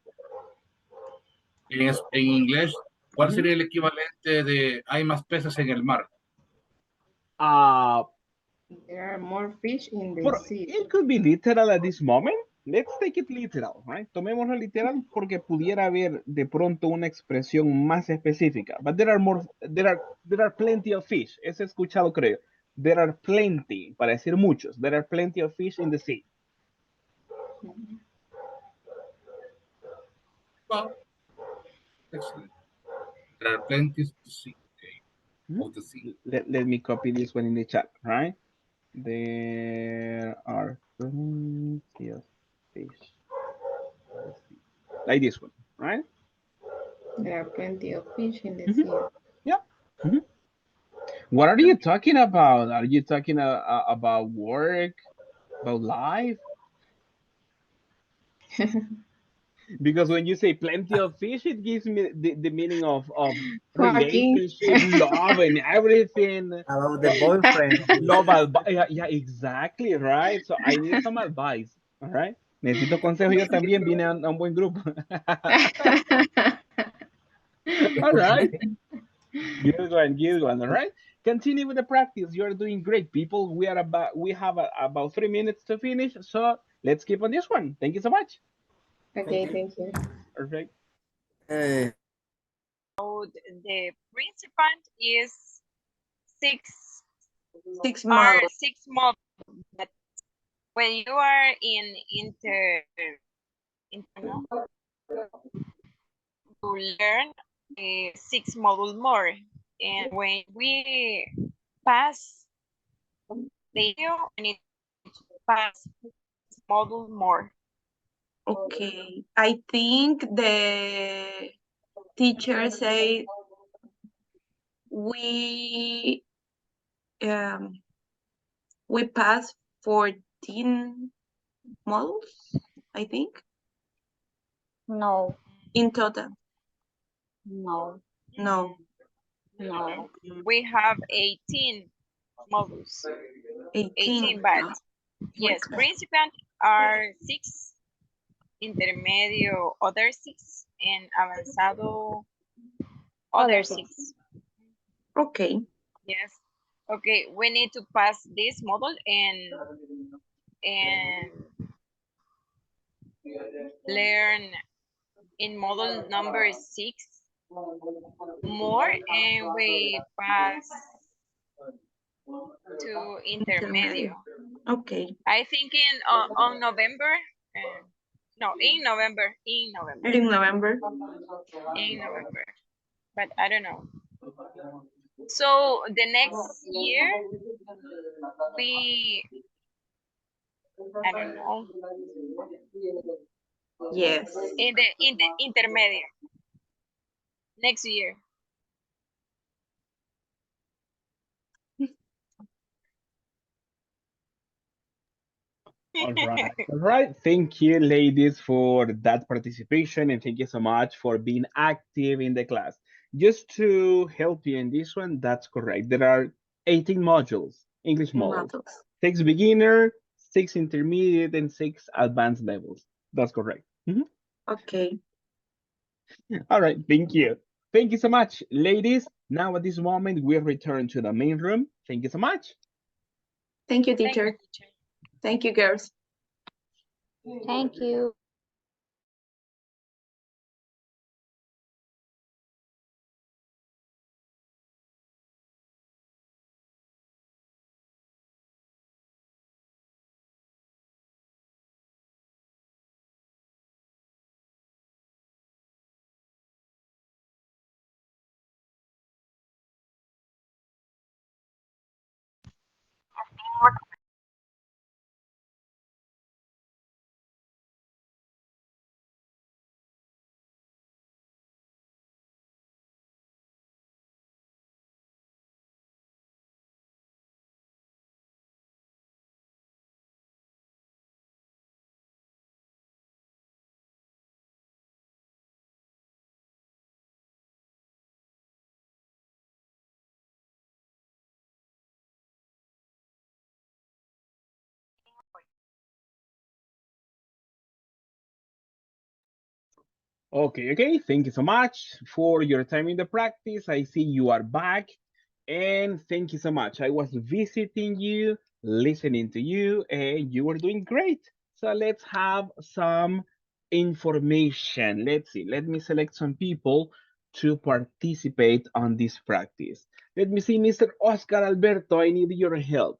en inglés, ¿cuál sería el equivalente de hay más peces en el mar? There are more fish in the sea. It could be literal at this moment. Let's take it literal, right? Tomémoslo literal porque pudiera haber de pronto una expresión más específica. But there are plenty of fish. Es escuchado, creo. There are plenty, para decir muchos. There are plenty of fish in the sea. Well, excellent. There are plenty to see. Of the sea. Let me copy this one in the chat, right? There are plenty of fish. Like this one, right? There are plenty of fish in the sea. Yeah. What are you talking about? Are you talking about work, about life? Because when you say plenty of fish, it gives me the meaning of relationship, love, and everything. About the boyfriend. Love, yeah, exactly, right? So I need some advice, all right? Necesito consejo yo también, vine a un buen grupo. All right. Good one, all right? Continue with the practice. You're doing great, people. We have about 3 minutes to finish, so let's keep on this one. Thank you so much. Okay, thank you. Perfect. So the principal is six models. Six models. But when you are in no? You learn 6 modules more, and when we pass the year, we need to pass module more. Okay, I think the teacher say we pass 14 models, I think. No. In total. No. No. No. We have 18 modules. 18, but yes, principal are 6, intermedio other 6, and avanzado other 6. Okay. Yes. Okay, we need to pass this model and learn in model number 6 more, and we pass to intermedio. Okay. I think on November. In November. In November. In November. But I don't know. So the next year we I don't know. Yes. In the intermediate next year. All right. All right. Thank you, ladies, for that participation, and thank you so much for being active in the class. Just to help you in this one, that's correct. There are 18 modules, English modules, Models. 6 beginner, 6 intermediate, and 6 advanced levels. That's correct. Mhm. Okay. All right. Thank you. Thank you so much, ladies. Now, at this moment, we return to the main room. Thank you so much. Thank you, Thank you, teacher. teacher. Thank you, girls. Thank you. Okay, okay. Thank you so much for your time in the practice. I see you are back. And thank you so much. I was visiting you, listening to you, and you were doing great. So let's have some information. Let's see. Let me select some people to participate on this practice. Let me see, Mr. Oscar Alberto, I need your help.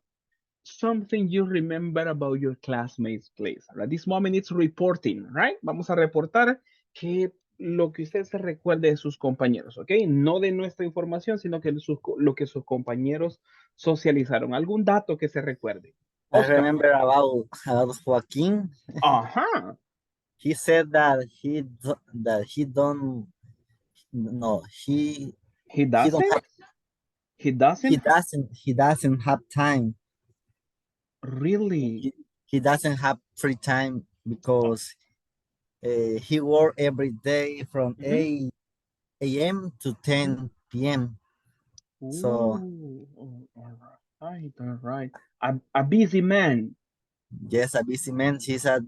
Something you remember about your classmates, please. At this moment, it's reporting, right? Vamos a reportar que lo que usted se recuerde de sus compañeros, ¿ok? No de nuestra información, sino que lo que sus compañeros socializaron. Algún dato que se recuerde. I Oscar. remember about Joaquin. Ajá. He said that he don't no He he don't doesn't? have He doesn't? he doesn't have time. Really? He doesn't have free time because he work every day from Mhm. 8 a.m. to 10 p.m. So Ooh, all right, all right. A busy man. yes, a busy man. He's a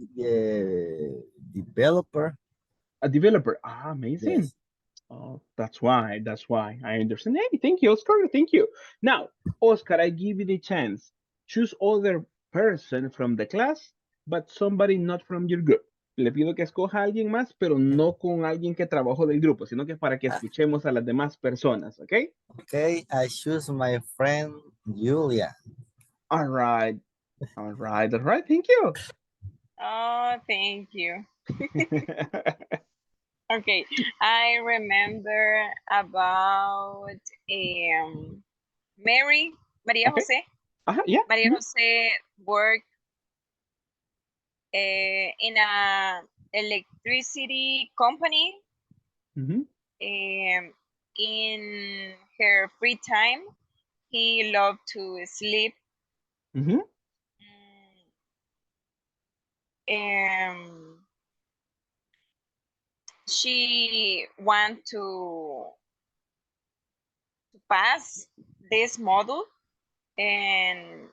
developer. A developer. Ah, amazing. Yes. Oh, that's why. That's why. I understand. Hey, thank you, Oscar. Thank you. Now, Oscar, I give you the chance. Choose other person from the class, but somebody not from your group. Le pido que escoja a alguien más, pero no con alguien que trabajó del grupo, sino que para que escuchemos a las demás personas, ¿ok? Okay, I choose my friend Julia. All right. All right. All right. Thank you. Oh, thank you. Okay, I remember about Maria Okay. Jose. Yeah. Maria Jose worked in a electricity company. Mhm. In her free time, he loved to sleep. Mhm. She want to pass this model, and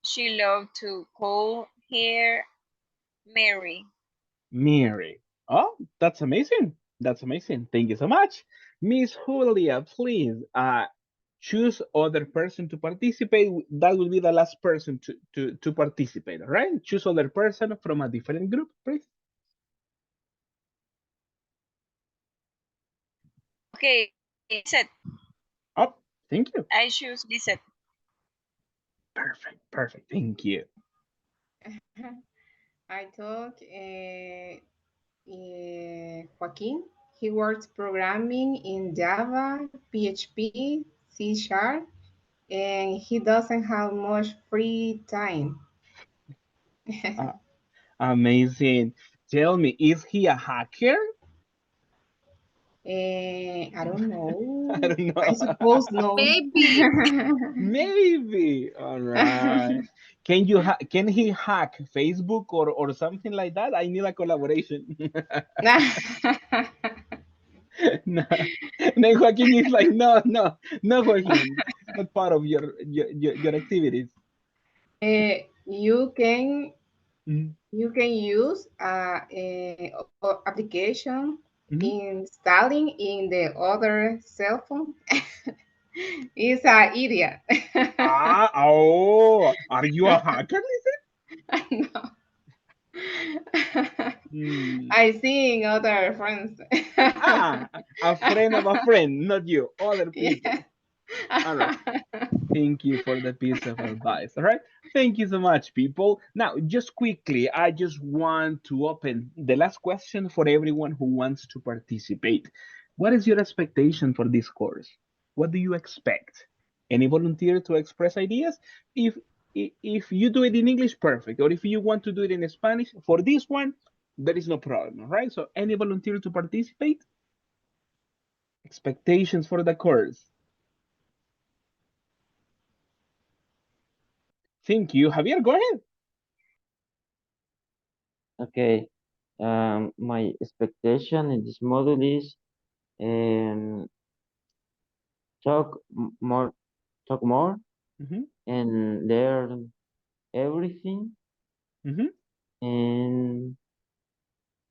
she loved to call her Mary. Mary. Oh, that's amazing. That's amazing. Thank you so much. Miss Julia, please choose other person to participate. That will be the last person to participate, all right? Choose other person from a different group, please. Okay, Lizette. Oh, thank you. I choose Lizette. Perfect, perfect. Thank you. I thought Joaquin, he works programming in Java, PHP, C Sharp, and he doesn't have much free time. Amazing. Tell me, is he a hacker? I don't know. I don't know. I suppose no. Maybe. Maybe. All right. Can he hack Facebook or something like that? I need a collaboration. No. Then Joaquin is like, no, Joaquin. It's not part of your activities. You can Mhm. you can use application Mhm. installing in the other cell phone. It's an idiot. Are you a hacker, No. Listen? I see other friends. A friend of a friend, not you, other people. All right. Thank you for the piece of advice. All right. Thank you so much, people. Now, just quickly, I just want to open the last question for everyone who wants to participate. What is your expectation for this course? What do you expect? Any volunteer to express ideas? If if you do it in English, perfect. Or if you want to do it in Spanish, for this one, there is no problem. All right. So, any volunteer to participate? Expectations for the course. Thank you. Javier, go ahead. Okay. My expectation in this module is um, talk more, talk more, and learn everything, and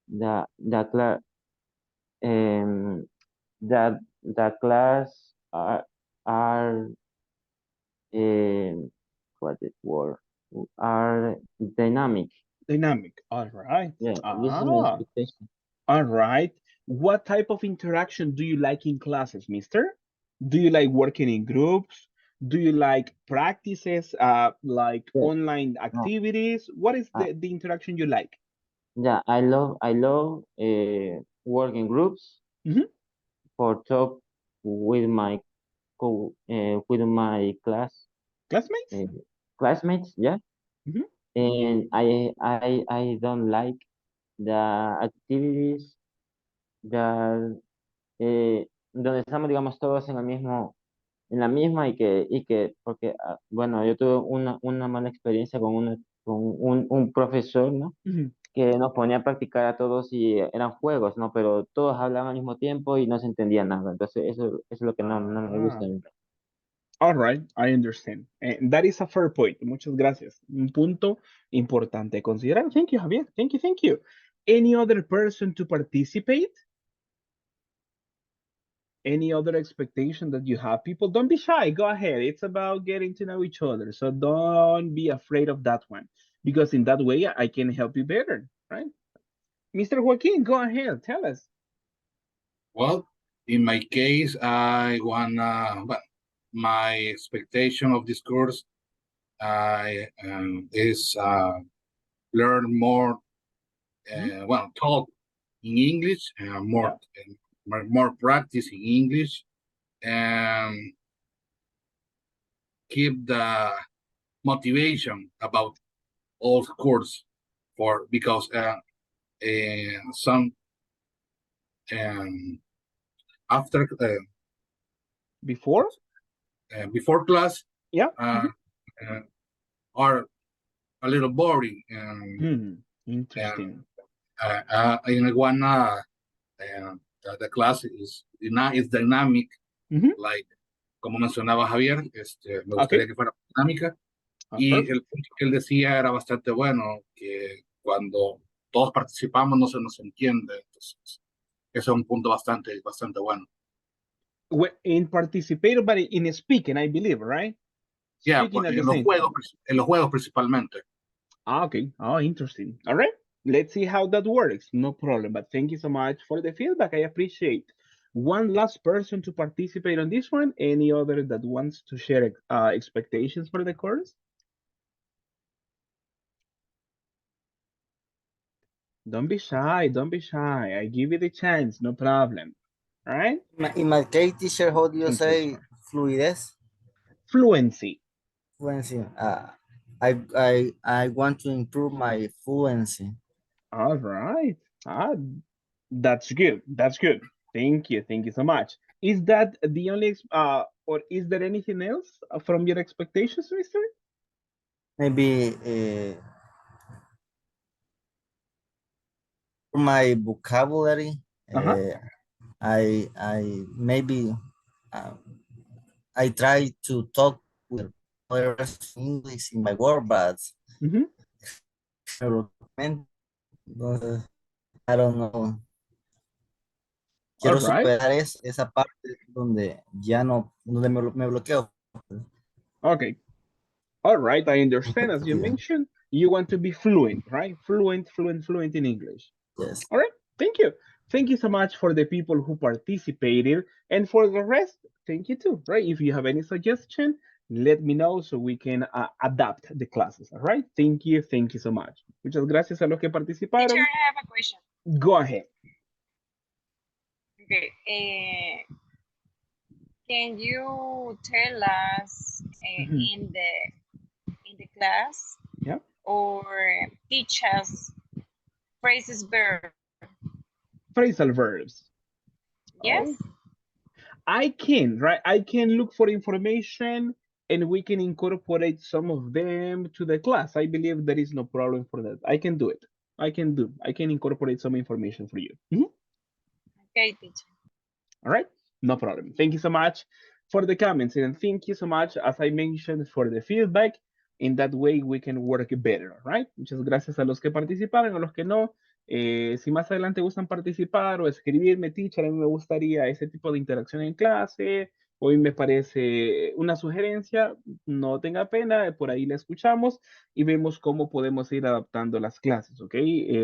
the class um, that the class are what it word are dynamic. Dynamic. All right. Yeah, this is my expectation. All right. What type of interaction do you like in classes, mister? Do you like working in groups? Do you like practices, like Yeah. online activities? What is the interaction you like? Yeah, I love working groups for talk with my with my classmates. Classmates, yeah. And I don't like the activities that donde estamos, digamos, todos en el mismo, en la misma y que porque, bueno, yo tuve una mala experiencia con un profesor, ¿no? Que nos ponía a practicar a todos y eran juegos, ¿no? Pero todos hablaban al mismo tiempo y no se entendía nada. Entonces, eso es lo que no me gusta a mí. All right, I understand. That is a fair point. Muchas gracias. Un punto importante a considerar. Thank you, Javier. Thank you, thank you. Any other person to participate? Any other expectation that you have? People, don't be shy. Go ahead. It's about getting to know each other. So don't be afraid of that one, because in that way I can help you better, right? Mr. Joaquin, go ahead. Tell us. Well, in my case, I wanna, well, my expectation of this course is learn more, well, talk in English, more practice in English, and keep the motivation about all the course because some after before class yeah are a little boring. Interesting. In one the class is dynamic, like como mencionaba Javier, me gustaría que fuera dinámica. Y el punto que él decía era bastante bueno, que cuando todos participamos no se nos entiende. Entonces, eso es un punto bastante bueno. In participating, but in speaking, I believe, right? Yeah, Speaking at the en same time. En los juegos principalmente. Okay. Oh, interesting. All right. Let's see how that works. No problem. But thank you so much for the feedback. I appreciate. One last person to participate on this one. Any other that wants to share expectations for the course? Don't be shy. Don't be shy. I give you the chance. No problem. All right. In my case, teacher, how do you say fluidez? Fluency. Fluency. I want to improve my fluency. All right. That's good. That's good. Thank you. Thank you so much. Is that the only, or is there anything else from your expectations, mister? Maybe for my vocabulary. I maybe I try to talk with others in English in my work, but I don't know. Quiero superar esa parte donde ya no, donde me bloqueo. Okay. All right. I understand. As you mentioned, you want to be fluent, right? Fluent in English. Yes. All right. Thank you. Thank you so much for the people who participated. And for the rest, thank you too, right? If you have any suggestion, let me know so we can adapt the classes, all right? Thank you. Thank you so much. Muchas gracias a los que participaron. Teacher, I have a question. Go ahead. Okay. Can you tell us in the class or teach us phrases verb? Phrasal verbs. Yes. Oh. I can, right? I can look for information and we can incorporate some of them to the class. I believe there is no problem for that. I can do it. I can incorporate some information for you. Okay, teacher. All right, no problem. Thank you so much for the comments and thank you so much, as I mentioned, for the feedback. In that way we can work better, right? Muchas gracias a los que participaron, a los que no. Si más adelante gustan participar o escribirme, teacher, a mí me gustaría ese tipo de interacción en clase, hoy me parece una sugerencia, no tenga pena, por ahí la escuchamos y vemos cómo podemos ir adaptando las clases, ¿ok?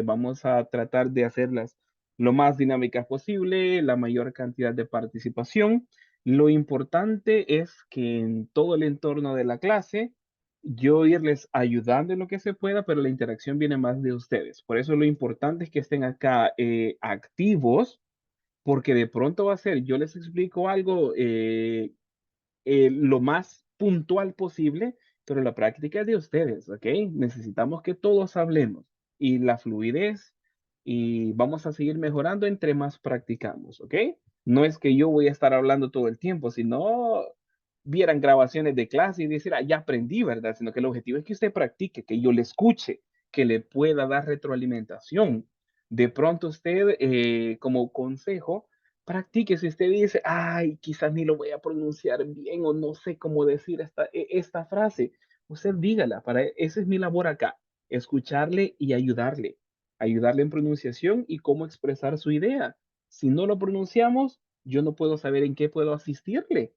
Vamos a tratar de hacerlas lo más dinámicas posible, la mayor cantidad de participación. Lo importante es que en todo el entorno de la clase, yo irles ayudando en lo que se pueda, pero la interacción viene más de ustedes. Por eso lo importante es que estén acá activos, porque de pronto va a ser, yo les explico algo lo más puntual posible, pero la práctica es de ustedes, ¿ok? Necesitamos que todos hablemos y la fluidez y vamos a seguir mejorando entre más practicamos, ¿ok? No es que yo voy a estar hablando todo el tiempo, sino vieran grabaciones de clase y decir, ya aprendí, ¿verdad? Sino que el objetivo es que usted practique, que yo le escuche, que le pueda dar retroalimentación. De pronto usted, como consejo, practique. Si usted dice, ay, quizás ni lo voy a pronunciar bien o no sé cómo decir esta frase, usted dígala. Esa es mi labor acá, escucharle y ayudarle en pronunciación y cómo expresar su idea. Si no lo pronunciamos, yo no puedo saber en qué puedo asistirle.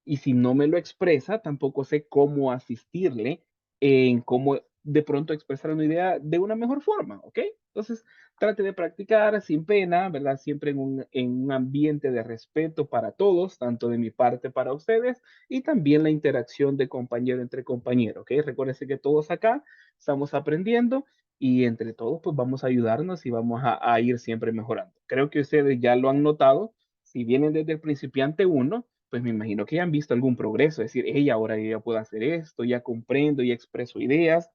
Y si no me lo expresa, tampoco sé cómo asistirle en cómo de pronto expresar una idea de una mejor forma, ¿ok? Entonces, trate de practicar sin pena, ¿verdad? Siempre en un ambiente de respeto para todos, tanto de mi parte para ustedes, y también la interacción de compañero entre compañeros, ¿ok? Recuérdense que todos acá estamos aprendiendo y entre todos pues vamos a ayudarnos y vamos a ir siempre mejorando. Creo que ustedes ya lo han notado, si vienen desde el principiante 1, pues me imagino que ya han visto algún progreso, es decir, hey, ahora yo ya puedo hacer esto, ya comprendo, ya expreso ideas,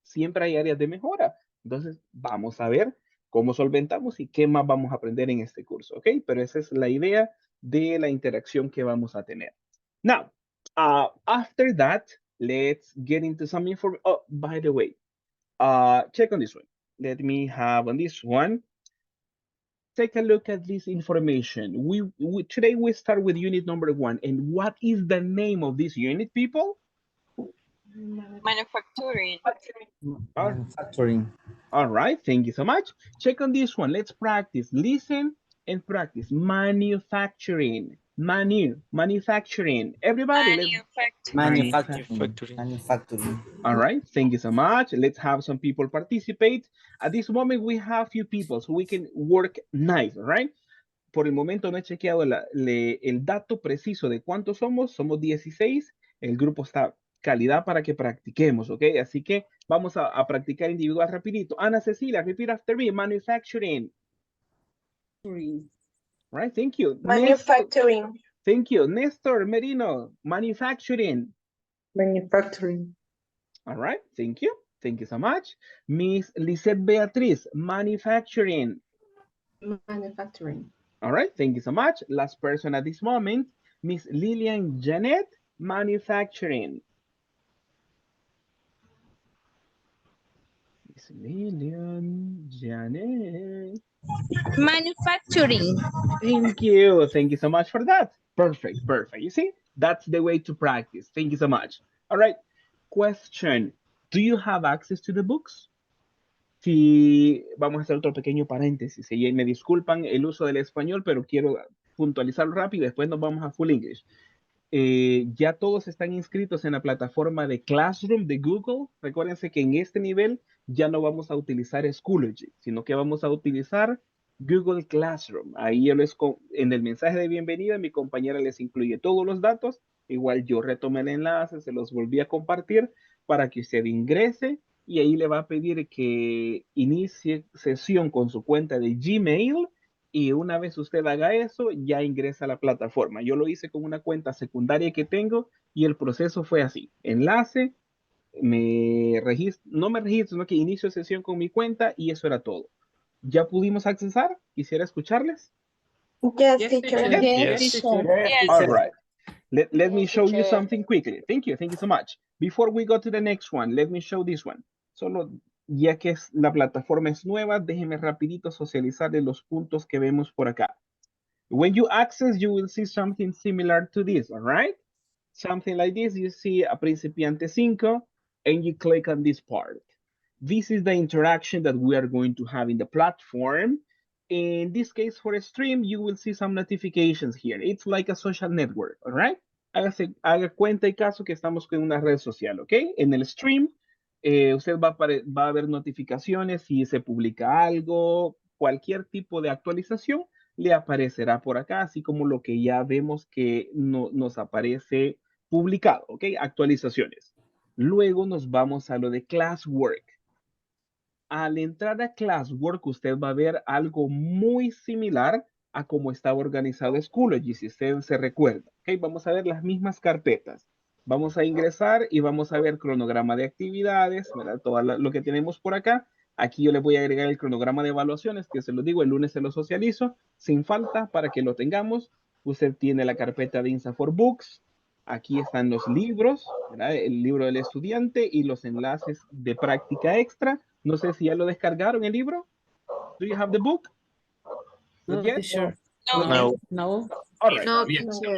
siempre hay áreas de mejora. Entonces, vamos a ver cómo solventamos y qué más vamos a aprender en este curso, ¿ok? Pero esa es la idea de la interacción que vamos a tener. Now, after that, let's get into some information. Oh, by the way, check on this one. Let me have on this one. Take a look at this information. Today we start with unit number 1. And what is the name of this unit, people? Manufacturing. Manufacturing. All right, thank you so much. Check on this one. Let's practice. Listen and practice. Manufacturing. Manufacturing. Everybody, Manufacturing. All right, thank you so much. Let's have some people participate. At this moment, we have few people, so we can work nice, all right? Por el momento no he chequeado el dato preciso de cuántos somos. Somos 16. El grupo está calidad para que practiquemos, ¿ok? Así que vamos a practicar individual rapidito. Ana Cecilia, repeat after me. Manufacturing. Right, thank you. Manufacturing. Thank you. Nestor Merino, manufacturing. Manufacturing. All right, thank you. Thank you so much. Miss Lisette Beatriz, manufacturing. Manufacturing. All right, thank you so much. Last person at this moment, Miss Lillian Janet, manufacturing. Miss Lillian Janet. Manufacturing. Thank you. Thank you so much for that. Perfect, perfect. You see, that's the way to practice. Thank you so much. All right. Question. Do you have access to the books? Si vamos a hacer otro pequeño paréntesis, y me disculpan el uso del español, pero quiero puntualizarlo rápido, después nos vamos a full English. Ya todos están inscritos en la plataforma de Classroom de Google. Recuérdense que en este nivel ya no vamos a utilizar Schoology, sino que vamos a utilizar Google Classroom. Ahí en el mensaje de bienvenida, mi compañera les incluye todos los datos. Igual yo retomé el enlace, se los volví a compartir para que usted ingrese y ahí le va a pedir que inicie sesión con su cuenta de Gmail. Y una vez usted haga eso, ya ingresa a la plataforma. Yo lo hice con una cuenta secundaria que tengo y el proceso fue así. Enlace, no me registro, sino que inicio sesión con mi cuenta y eso era todo. ¿Ya pudimos accesar? Quisiera escucharles. Yes, teacher. Yes, teacher. All right. Let me show you something quickly. Thank you so much. Before we go to the next one, let me show this one. Solo ya que la plataforma es nueva, déjenme rapidito socializarles los puntos que vemos por acá. When you access, you will see something similar to this, all right? Something like this, you see a principiante 5, and you click on this part. This is the interaction that we are going to have in the platform. In this case, for a stream, you will see some notifications here. It's like a social network, all right? Haga cuenta y caso que estamos con una red social, ¿ok? En el stream, usted va a ver notificaciones si se publica algo, cualquier tipo de actualización le aparecerá por acá, así como lo que ya vemos que nos aparece publicado, ¿ok? Actualizaciones. Luego nos vamos a lo de Classwork. Al entrar a Classwork, usted va a ver algo muy similar a cómo estaba organizado Schoology, si usted se recuerda. ¿Ok? Vamos a ver las mismas carpetas. Vamos a ingresar y vamos a ver cronograma de actividades, ¿verdad? Todo lo que tenemos por acá. Aquí yo le voy a agregar el cronograma de evaluaciones, que se lo digo, el lunes se lo socializo, sin falta, para que lo tengamos. Usted tiene la carpeta de INSAFOR Books. Aquí están los libros, ¿verdad? El libro del estudiante y los enlaces de práctica extra. No sé si ya lo descargaron el libro. Do you have the book? Not yet? No. No. All right. No, Bien, teacher.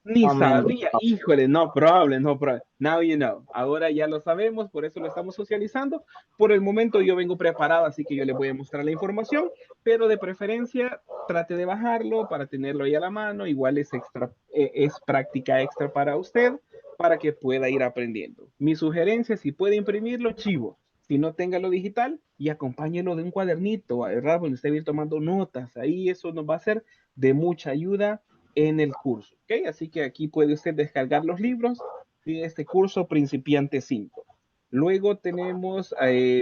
Ni Momento. sabía, híjole, no problem, no problem. Now you know. Ahora ya lo sabemos, por eso lo estamos socializando. Por el momento yo vengo preparado, así que yo les voy a mostrar la información, pero de preferencia trate de bajarlo para tenerlo ahí a la mano. Igual es extra, es práctica extra para usted, para que pueda ir aprendiendo. Mi sugerencia, si puede imprimirlo, chivo. Si no, téngalo digital y acompáñelo de un cuadernito, ¿verdad? Donde usted va a ir tomando notas. Ahí eso nos va a ser de mucha ayuda en el curso, ¿ok? Así que aquí puede usted descargar los libros de este curso Principiante 5. Luego tenemos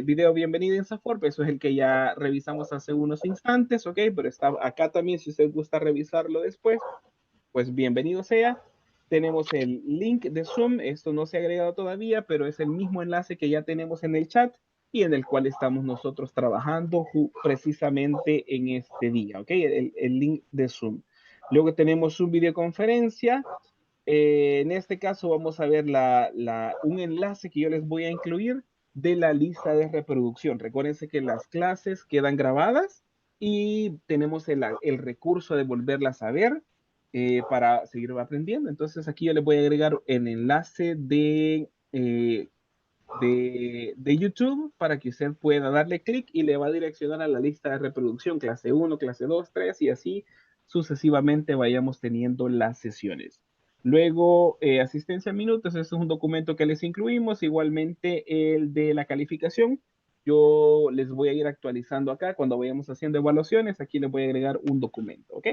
video Bienvenido en Saforp, eso es el que ya revisamos hace unos instantes, ¿ok? Pero está acá también si usted gusta revisarlo después, pues bienvenido sea. Tenemos el link de Zoom, esto no se ha agregado todavía, pero es el mismo enlace que ya tenemos en el chat y en el cual estamos nosotros trabajando precisamente en este día, ¿ok? El link de Zoom. Luego tenemos un videoconferencia. En este caso vamos a ver un enlace que yo les voy a incluir de la lista de reproducción. Recuérdense que las clases quedan grabadas y tenemos el recurso de volverlas a ver para seguir aprendiendo. Entonces aquí yo les voy a agregar el enlace de YouTube para que usted pueda darle clic y le va a direccionar a la lista de reproducción, clase 1, clase 2, 3 y así sucesivamente vayamos teniendo las sesiones. Luego, asistencia a minutos, este es un documento que les incluimos, igualmente el de la calificación. Yo les voy a ir actualizando acá cuando vayamos haciendo evaluaciones, aquí les voy a agregar un documento, ¿ok?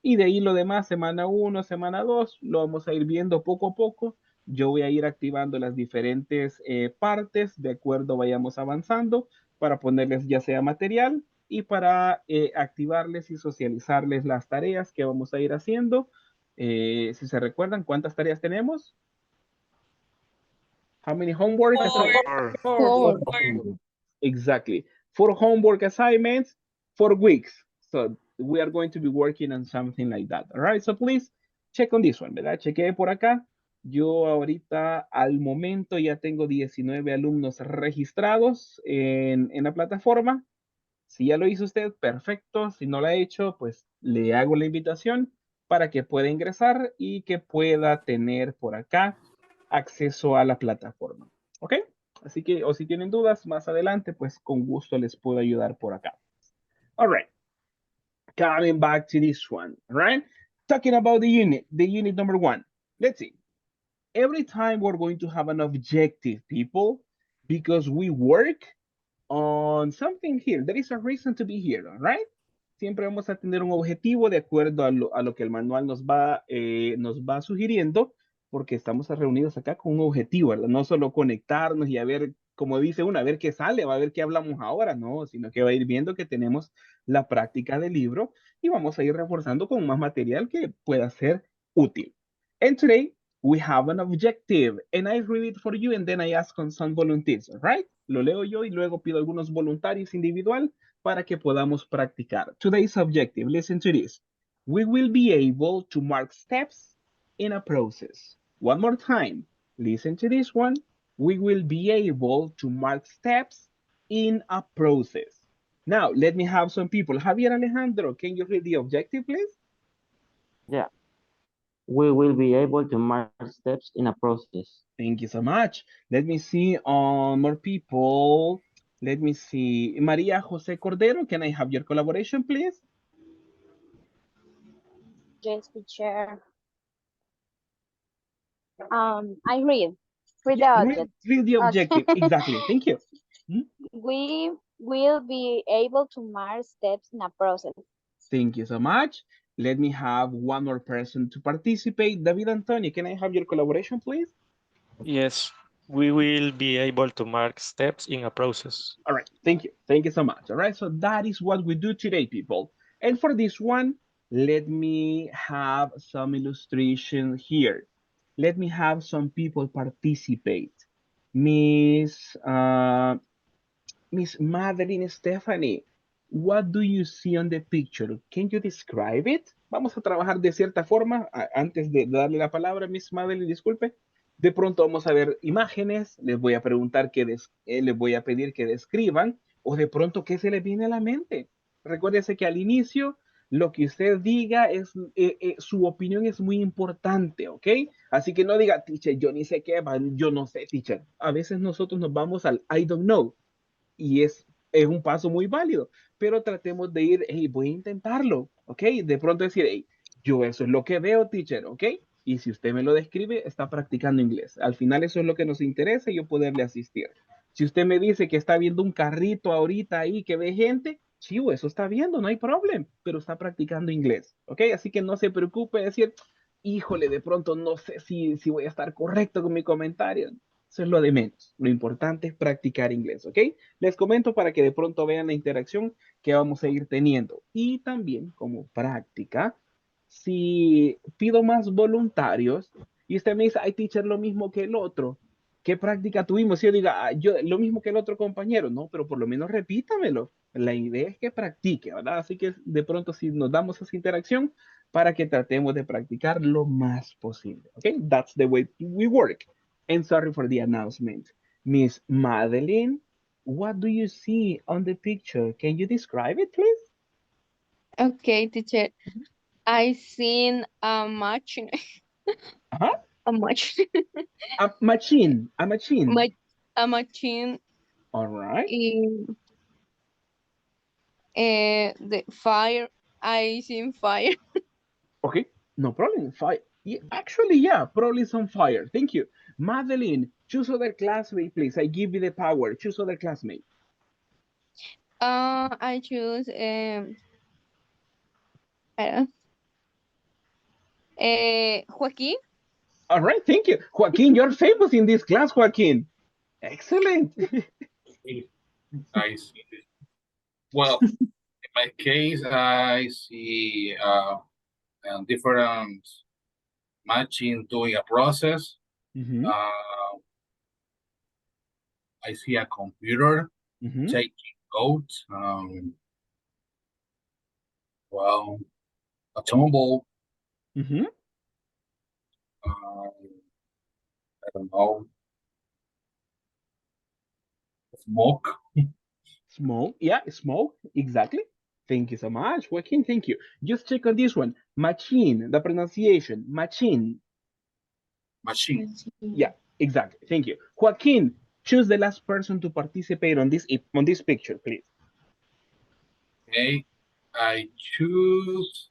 Y de ahí lo demás, semana 1, semana 2, lo vamos a ir viendo poco a poco. Yo voy a ir activando las diferentes partes de acuerdo vayamos avanzando para ponerles ya sea material y para activarles y socializarles las tareas que vamos a ir haciendo Si se recuerdan, ¿cuántas tareas tenemos? How many homework assignments? Four. Exactly. 4 homework assignments, 4 weeks. So we are going to be working on something like that. All right. So please check on this one, ¿verdad? Chequee por acá. Yo ahorita al momento ya tengo 19 alumnos registrados en la plataforma. Si ya lo hizo usted, perfecto. Si no lo ha hecho, pues le hago la invitación para que pueda ingresar y que pueda tener por acá acceso a la plataforma. ¿Ok? Así que, o si tienen dudas más adelante, pues con gusto les puedo ayudar por acá. All right. Coming back to this one, right? Talking about the unit number 1. Let's see. Every time we're going to have an objective, people, because we work on something here. There is a reason to be here, all right? Siempre vamos a tener un objetivo de acuerdo a lo que el manual nos va sugiriendo, porque estamos reunidos acá con un objetivo, ¿verdad? No solo conectarnos y a ver, como dice uno, a ver qué sale, va a ver qué hablamos ahora, no, sino que va a ir viendo que tenemos la práctica del libro y vamos a ir reforzando con más material que pueda ser útil. And today, we have an objective, and I read it for you, and then I ask on some volunteers, all right? Lo leo yo y luego pido algunos voluntarios individual para que podamos practicar. Today's objective, listen to this. We will be able to mark steps in a process. One more time, listen to this one. We will be able to mark steps in a process. Now, let me have some people. Javier Alejandro, can you read the objective, please? Yeah. We will be able to mark steps in a process. Thank you so much. Let me see more people. Let me see. Maria Jose Cordero, can I have your collaboration, please? Yes, teacher. I read. Read the object. Read the objective. Okay. Exactly. Thank you. We will be able to mark steps in a process. Thank you so much. Let me have one more person to participate. David Antonio, can I have your collaboration, please? Yes, we will be able to mark steps in a process. All right. Thank you. Thank you so much. All right. So that is what we do today, people. And for this one, let me have some illustration here. Let me have some people participate. Miss Madeline Stephanie, what do you see on the picture? Can you describe it? Vamos a trabajar de cierta forma. Antes de darle la palabra a Miss Madeline, disculpe. De pronto vamos a ver imágenes, les voy a preguntar les voy a pedir que describan, o de pronto qué se les viene a la mente. Recuérdese que al inicio, lo que usted diga es, su opinión es muy importante, ¿ok? Así que no diga, teacher, yo ni sé qué, yo no sé, teacher. A veces nosotros nos vamos al I don't know, y es un paso muy válido, pero tratemos de ir, hey, voy a intentarlo, ¿ok? De pronto decir, hey, yo eso es lo que veo, teacher, ¿ok? Y si usted me lo describe, está practicando inglés. Al final eso es lo que nos interesa y yo poderle asistir. Si usted me dice que está viendo un carrito ahorita ahí que ve gente, chivo, eso está viendo, no hay problema, pero está practicando inglés, ¿ok? Así que no se preocupe de decir, híjole, de pronto no sé si voy a estar correcto con mi comentario. Eso es lo de menos. Lo importante es practicar inglés, ¿ok? Les comento para que de pronto vean la interacción que vamos a ir teniendo. Y también como práctica, si pido más voluntarios y usted me dice, ay, teacher, lo mismo que el otro, ¿qué práctica tuvimos? Si yo diga, yo lo mismo que el otro compañero, no, pero por lo menos repítamelo. La idea es que practique, ¿verdad? Así que de pronto si nos damos esa interacción para que tratemos de practicar lo más posible, ¿ok? That's the way we work. And sorry for the announcement. Miss Madeline, what do you see on the picture? Can you describe it, please? Okay, teacher. I seen a machine. A machine. A machine. A machine. A machine. All right. In the fire. I seen fire. Okay, no problem. Fire. Yeah, actually, yeah, probably some fire. Thank you. Madeline, choose other classmate, please. I give you the power. Choose other classmate. I choose Joaquin. All right, thank you. Joaquin, you're famous in this class, Joaquin. Excellent. I see. Well, in my case, I see different machine doing a process. I see a computer taking notes. Well, automobile. I don't know. Smoke. Smoke, yeah, smoke, exactly. Thank you so much, Joaquin, thank you. Just check on this one. Machine, the pronunciation, machine. Machine. Yeah, exactly, thank you. Joaquin, choose the last person to participate on this picture, please. Okay, I choose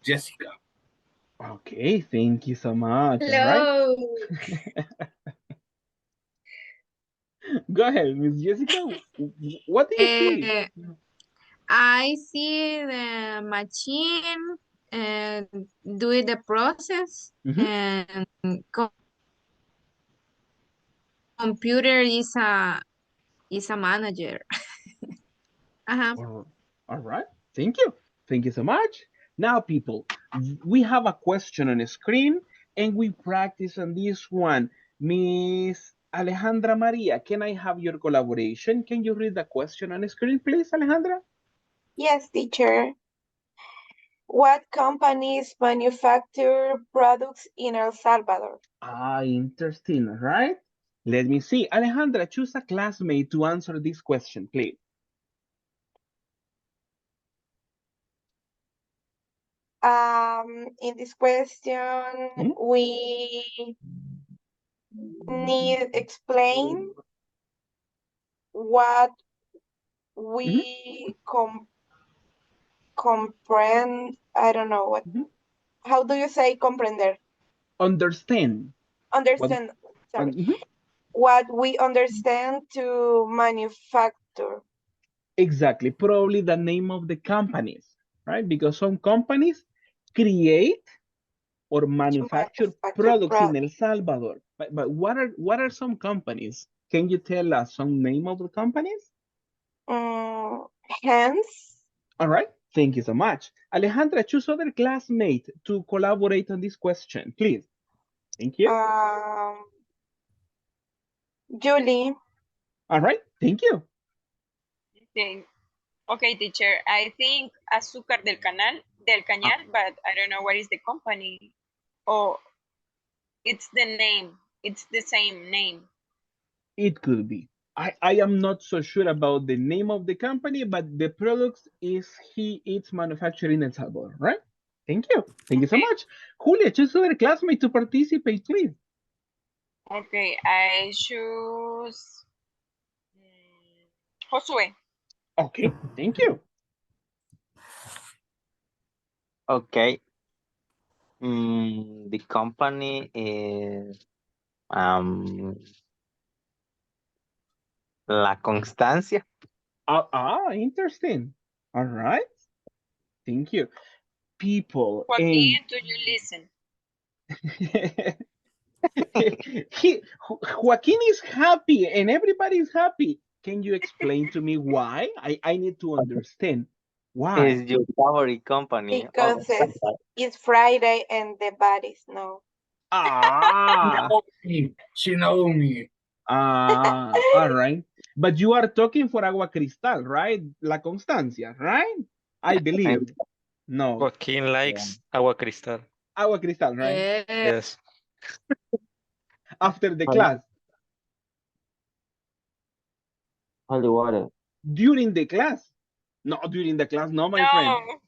Jessica. Okay, thank you so much. Hello. Right? Go ahead, Miss Jessica. What do you see? I see the machine and do the process and computer is a manager. All right, thank you. Thank you so much. Now, people, we have a question on the screen and we practice on this one. Miss Alejandra Maria, can I have your collaboration? Can you read the question on the screen, please, Alejandra? Yes, teacher. What companies manufacture products in El Salvador? Ah, interesting, right? Let me see. Alejandra, choose a classmate to answer this question, please. In this question, we need explain what we comprehend. I don't know what. How do you say comprender? Understand. Understand. Sorry. What we understand to manufacture. Exactly. Probably the name of the companies, right? Because some companies create or manufacture products in El Salvador. But what are some companies? Can you tell us some name of the companies? Hence. All right. Thank you so much. Alejandra, choose other classmate to collaborate on this question, please. Thank you. Julie. All right. Thank you. Okay, teacher. I think Azúcar del Cañar, but I don't know what is the company. Oh, it's the name. It's the same name. It could be. I am not so sure about the name of the company, but the products it's manufactured in El Salvador, right? Thank you. Thank you so much. Julia, choose other classmate to participate, please. Okay, I choose Josue. Okay, thank you. Okay. The company is La Constancia. Interesting. All right. Thank you. People. Joaquin, do you listen? Joaquin is happy and everybody is happy. Can you explain to me why? I need to understand. Why? Is your favorite company? Because it's Friday and the bodies know. She knows me. All right. But you are talking for Agua Cristal, right? La Constancia, right? I believe. No. Joaquin likes Agua Cristal. Agua Cristal, right? Yes. After the class. Holy water. During the class. No, during the class, no, my friend.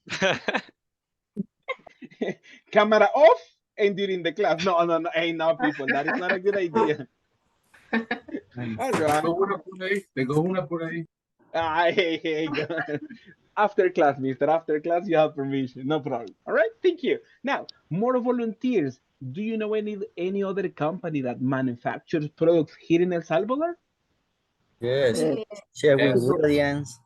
Camera off and during the class. No, hey, no, people, that is not a good idea. All right. Tengo una por ahí. Hey, after class, mister. After class, you have permission. No problem. All right, thank you. Now, more volunteers. Do you know any other company that manufactures products here in El Salvador? Yes. Sherwin Williams.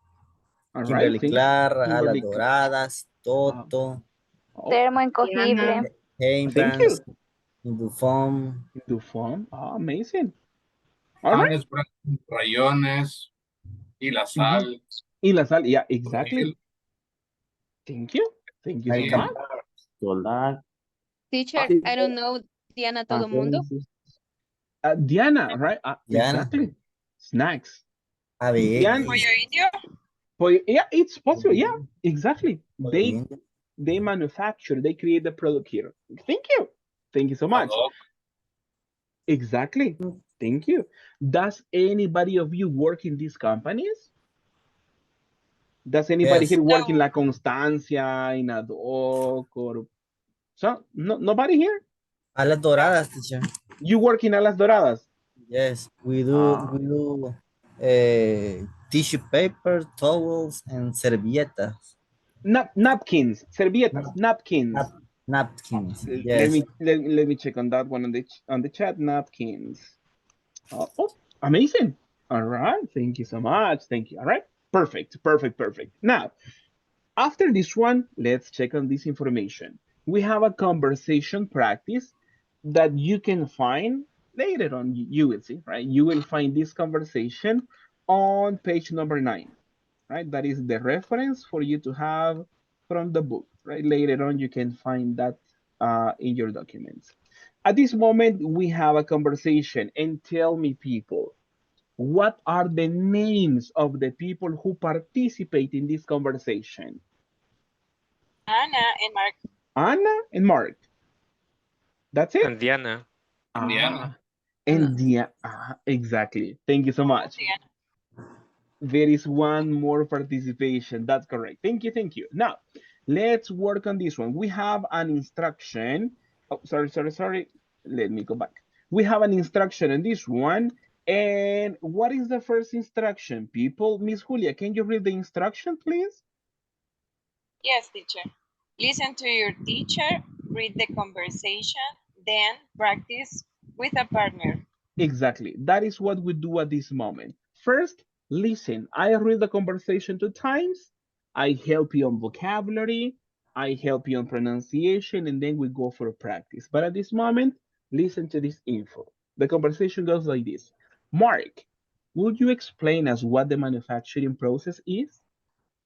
All Kimberly right, Clark, Kimberly Alas Doradas, Toto. Termoencogible. Thank you. Dufon. Dufon. Amazing. All right. Rayones y la sal. Y la sal, yeah, exactly. Thank you. Thank you so much. Solar. Teacher, I don't know Diana Todo Mundo. Diana, right? Diana. Exactly. Snacks. A ver. Diana. Pollo indio? Yeah, it's possible. Yeah, exactly. They manufacture, they create the product here. Thank you. Thank you so much. Exactly. Thank you. Does anybody of you work in these companies? Does anybody here work in La Constancia, in Ad Hoc, or so? No, nobody here? Alas Doradas, teacher. You work in Alas Doradas? Yes, we do tissue paper, towels, and servilletas. Napkins, servilletas, napkins. Napkins. Yes. Let me check on that one on the chat. Napkins. Oh, amazing. All right. Thank you so much. Thank you. All right. Perfect. Now, after this one, let's check on this information. We have a conversation practice that you can find later on. You will see, right? You will find this conversation on page number 9, right? That is the reference for you to have from the book, right? Later on, you can find that in your documents. At this moment, we have a conversation, and tell me, people, what are the names of the people who participate in this conversation? Anna and Mark. Anna and Mark. That's it? And Diana. And Diana. Exactly. Thank you so much. There is one more participation. That's correct. Thank you. Now, let's work on this one. We have an instruction. Oh, sorry. Let me go back. We have an instruction on this one. And what is the first instruction, people? Miss Julia, can you read the instruction, please? Yes, teacher. Listen to your teacher, read the conversation, then practice with a partner. Exactly. That is what we do at this moment. First, listen. I read the conversation 2 times. I help you on vocabulary. I help you on pronunciation, and then we go for practice. But at this moment, listen to this info. The conversation goes like this. Mark, would you explain us what the manufacturing process is?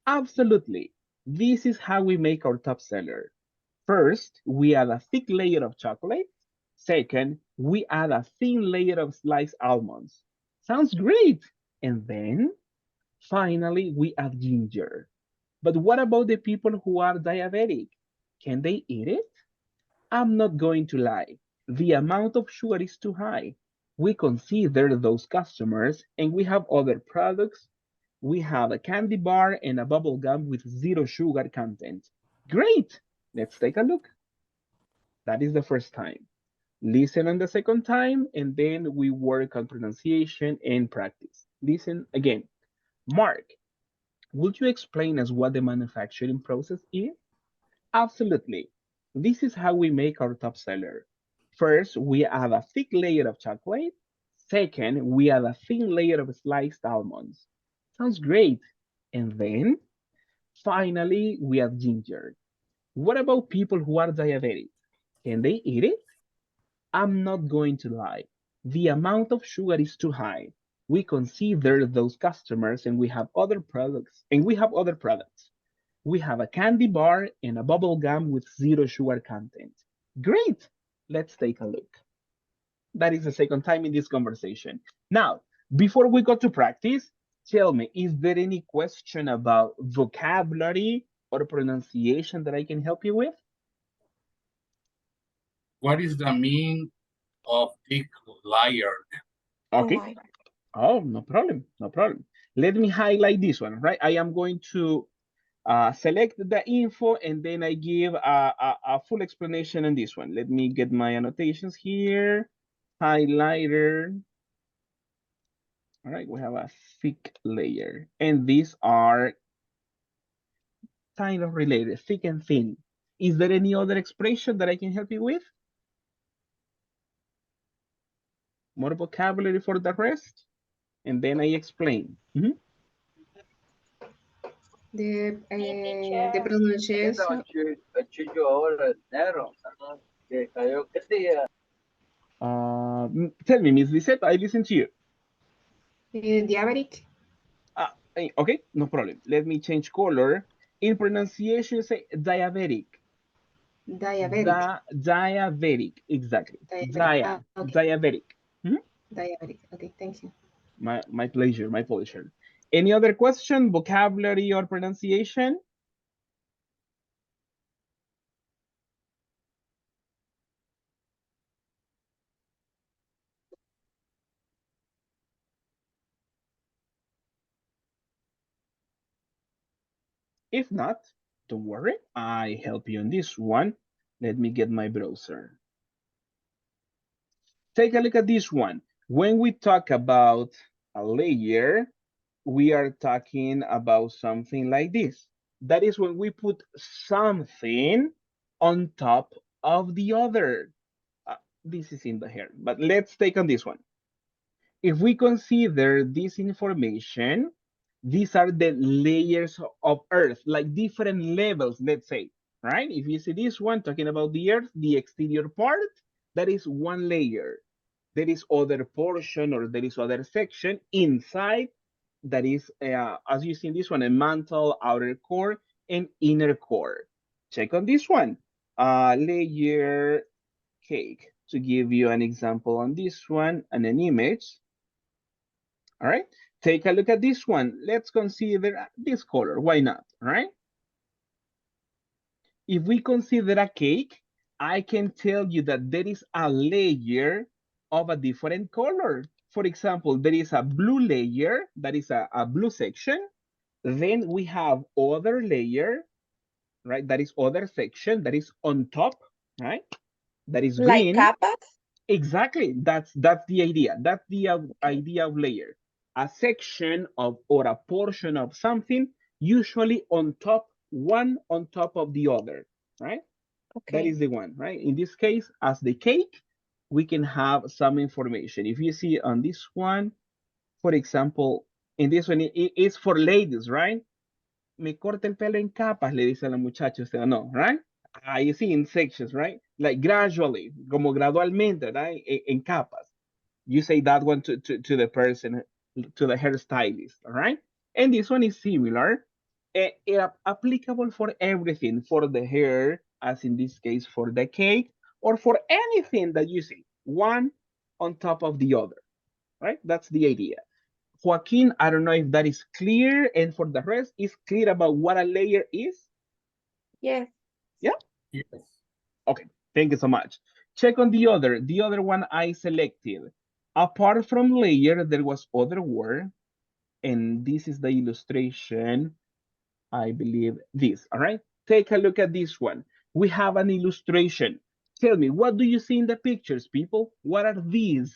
Absolutely. This is how we make our top seller. First, we add a thick layer of chocolate. Second, we add a thin layer of sliced almonds. Sounds great. And then, finally, we add ginger. But what about the people who are diabetic? Can they eat it? I'm not going to lie. The amount of sugar is too high. We consider those customers, and we have other products. We have a candy bar and a bubble gum with 0 sugar content. Great. Let's take a look. That is the first time. Listen on the second time, and then we work on pronunciation and practice. Listen again. Mark, would you explain us what the manufacturing process is? Absolutely. This is how we make our top seller. First, we add a thick layer of chocolate. Second, we add a thin layer of sliced almonds. Sounds great. And then, finally, we add ginger. What about people who are diabetic? Can they eat it? I'm not going to lie. The amount of sugar is too high. We consider those customers, and we have other products. We have a candy bar and a bubble gum with 0 sugar content. Great. Let's take a look. That is the second time in this conversation. Now, before we go to practice, tell me, is there any question about vocabulary or pronunciation that I can help you with? What is the meaning of thick layer? Okay. Oh, no problem. Let me highlight this one, right? I am going to select the info, and then I give a full explanation on this one. Let me get my annotations here. Highlighter. All right, we have a thick layer, and these are kind of related, thick and thin. Is there any other expression that I can help you with? More vocabulary for the rest? And then I explain. The pronunciation. Tell me, Miss Lisette, I listen to you. Diabetic. Okay, no problem. Let me change color, In pronunciation, you say diabetic. Diabetic. Diabetic, exactly. Diabetic. Okay. Diabetic. Diabetic. Okay, thank you. My pleasure, my pleasure. Any other question, vocabulary or pronunciation? If not, don't worry, I help you on this one. Let me get my browser. Take a look at this one. When we talk about a layer, we are talking about something like this. That is when we put something on top of the other. This is in the hair, but let's take on this one. If we consider this information, these are the layers of Earth, like different levels, let's say, right? If you see this one talking about the Earth, the exterior part, that is one layer. There is other portion or there is other section inside that is, as you see in this one, a mantle, outer core, and inner core. Check on this one, layer cake. To give you an example on this one and an image. All right, take a look at this one. Let's consider this color. Why not? All right. If we consider a cake, I can tell you that there is a layer of a different color. For example, there is a blue layer, that is a blue section. Then we have other layer, right? That is other section that is on top, right? That is green. Like capas? Exactly, that's the idea. That's the idea of layer. A section of or a portion of something, usually on top, one on top of the other, right? That is the one, right? In this case, as the cake, we can have some information. If you see on this one, for example, in this one, it's for ladies, right? Me corta el pelo en capas, le dice a la muchacha, usted no, right? Ahí sí, in sections, right? Like gradually, como gradualmente, right? En capas. You say that one to the person, to the hairstylist, all right? And this one is similar, applicable for everything, for the hair, as in this case, for the cake, or for anything that you see, one on top of the other, right? That's the idea. Joaquin, I don't know if that is clear, and for the rest, is clear about what a layer is? Yes. Yeah? Yes. Okay, thank you so much. Check on the other one I selected. Apart from layer, there was other word, and this is the illustration, I believe this, all right? Take a look at this one. We have an illustration. Tell me, what do you see in the pictures, people? What are these?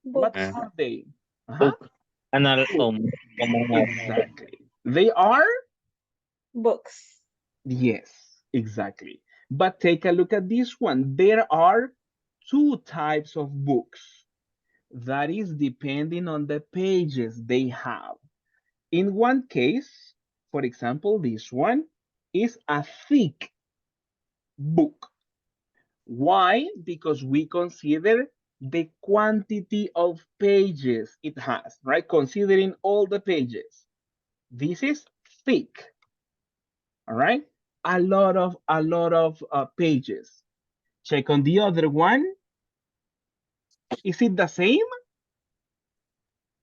What Books. are they? Book. Exactly. They are? Books. Yes, exactly. But take a look at this one. There are two types of books. That is depending on the pages they have. In one case, for example, this one is a thick book. Why? Because we consider the quantity of pages it has, right? Considering all the pages. This is thick, all right? A lot of pages. Check on the other one. Is it the same?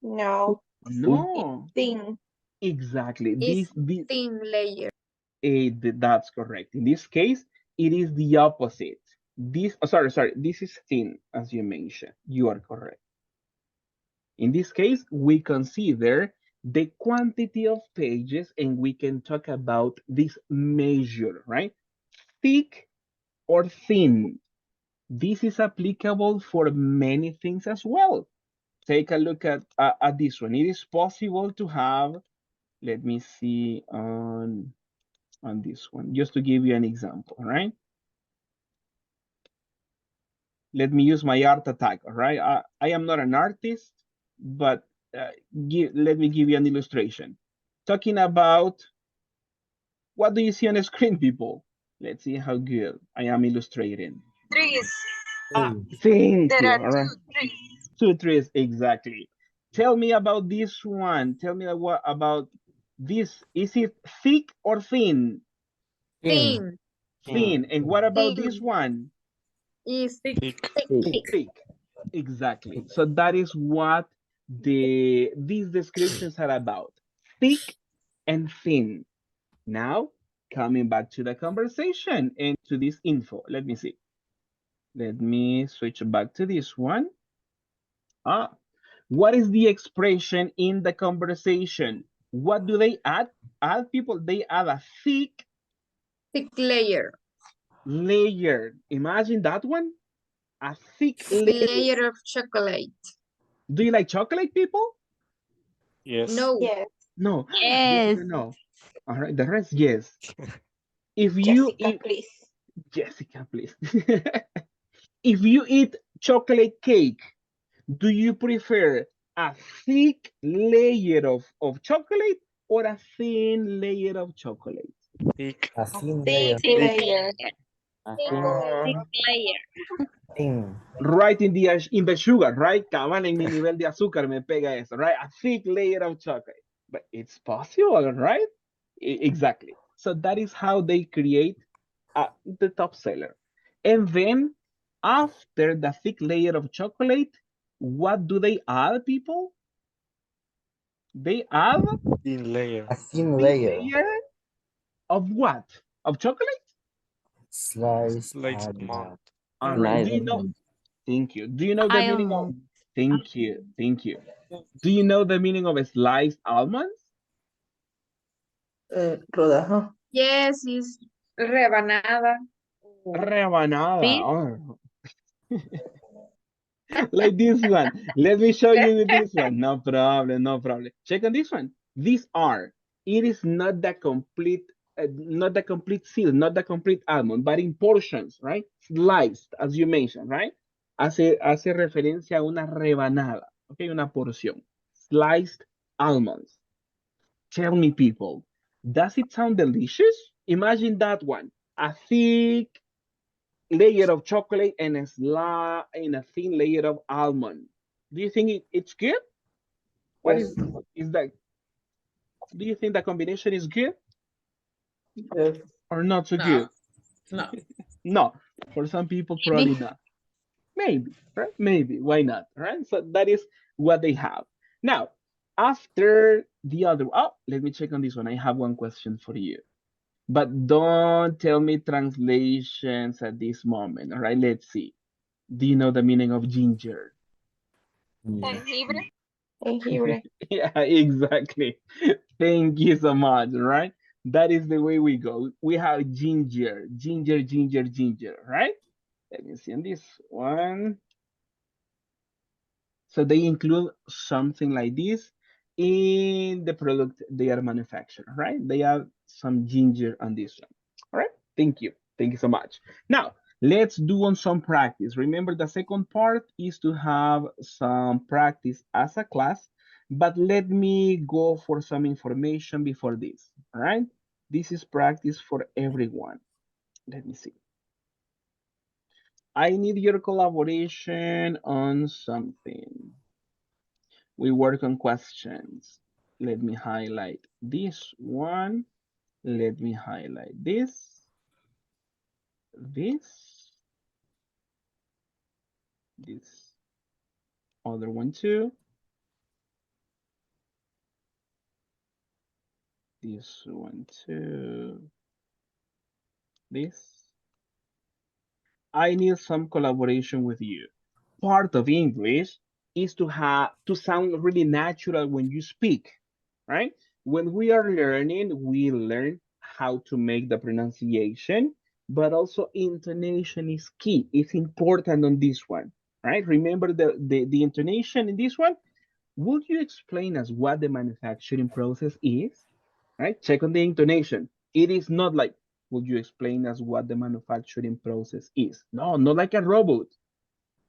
No. No. Thin. Exactly. It's This thin layer. that's correct. In this case, it is the opposite. This, oh, sorry, this is thin, as you mentioned. You are correct. In this case, we consider the quantity of pages and we can talk about this measure, right? Thick or thin. This is applicable for many things as well. Take a look at this one. It is possible to have, let me see on this one, just to give you an example, right? Let me use my art attack, all right? I am not an artist, but let me give you an illustration. Talking about, what do you see on the screen, people? Let's see how good I am illustrating. Trees. Thank There you, are all right? two trees. Two trees, exactly. Tell me about this one. Tell me what about This, is it thick or thin? Thin. Thin. And what about this Thin. one? Is thick. Thick. Exactly. So that is what these descriptions are about. Thick and thin. Now, coming back to the conversation and to this info. Let me see. Let me switch back to this one. What is the expression in the conversation? What do they add? Add people, they add a thick layer. Layer. Imagine that one. A thick layer of chocolate. Do you like chocolate, people? Yes. No. Yes. No. Yes. No. All right. The rest, yes. If you Jessica, eat, please. Jessica, please. If you eat chocolate cake, do you prefer a thick layer of chocolate or a thin layer of chocolate? Thick. A thin Thick layer. layer. Thin. Right in the sugar, right? Cabal en mi nivel de azúcar me pega eso, right? A thick layer of chocolate. But it's possible, right? Exactly. So that is how they create the top seller. And then after the thick layer of chocolate, what do they add, people? They add Thin layer. A thin thin layer. layer of what? Of chocolate? Slice Like almond. All right. Slice Do you know? almond. Thank you. Do you know the meaning of? Almond. Thank you. Thank you. Do you know the meaning of a sliced almonds? Rodaja. Yes, it's rebanada. Rebanada. Bit. Oh. Like this one. Let me show you with this one. No problem, no problem. Check on this one. These are. It is not the complete seal, not the complete almond, but in portions, right? Sliced, as you mentioned, right? Hace referencia a una rebanada, okay, una porción. Sliced almonds. Tell me, people, does it sound delicious? Imagine that one. A thick layer of chocolate and a thin layer of almond. Do you think it's good? What Yes. is that? Do you think the combination is good Yes. or not so No. good? No. No, for some people probably not. Maybe, right? Maybe. Why not? Right? So that is what they have. Now, after the other, oh, let me check on this one. I have one question for you. But don't tell me translations at this moment. All right, let's see. Do you know the meaning of ginger? Jengibre. Jengibre. Yeah, exactly. Thank you so much, right? That is the way we go. We have ginger, ginger, ginger, ginger, right? Let me see on this one. So they include something like this in the product they are manufacturing, right? They have some ginger on this one. All right, thank you. Thank you so much. Now, let's do on some practice. Remember, the second part is to have some practice as a class, but let me go for some information before this, all right? This is practice for everyone. Let me see. I need your collaboration on something. We work on questions. Let me highlight this one. Let me highlight this, this other one too. This one too. This. I need some collaboration with you. Part of English is to sound really natural when you speak, right? When we are learning, we learn how to make the pronunciation, but also intonation is key. It's important on this one, right? Remember the intonation in this one? Would you explain us what the manufacturing process is? Right? Check on the intonation. It is not like, would you explain us what the manufacturing process is? No, not like a robot.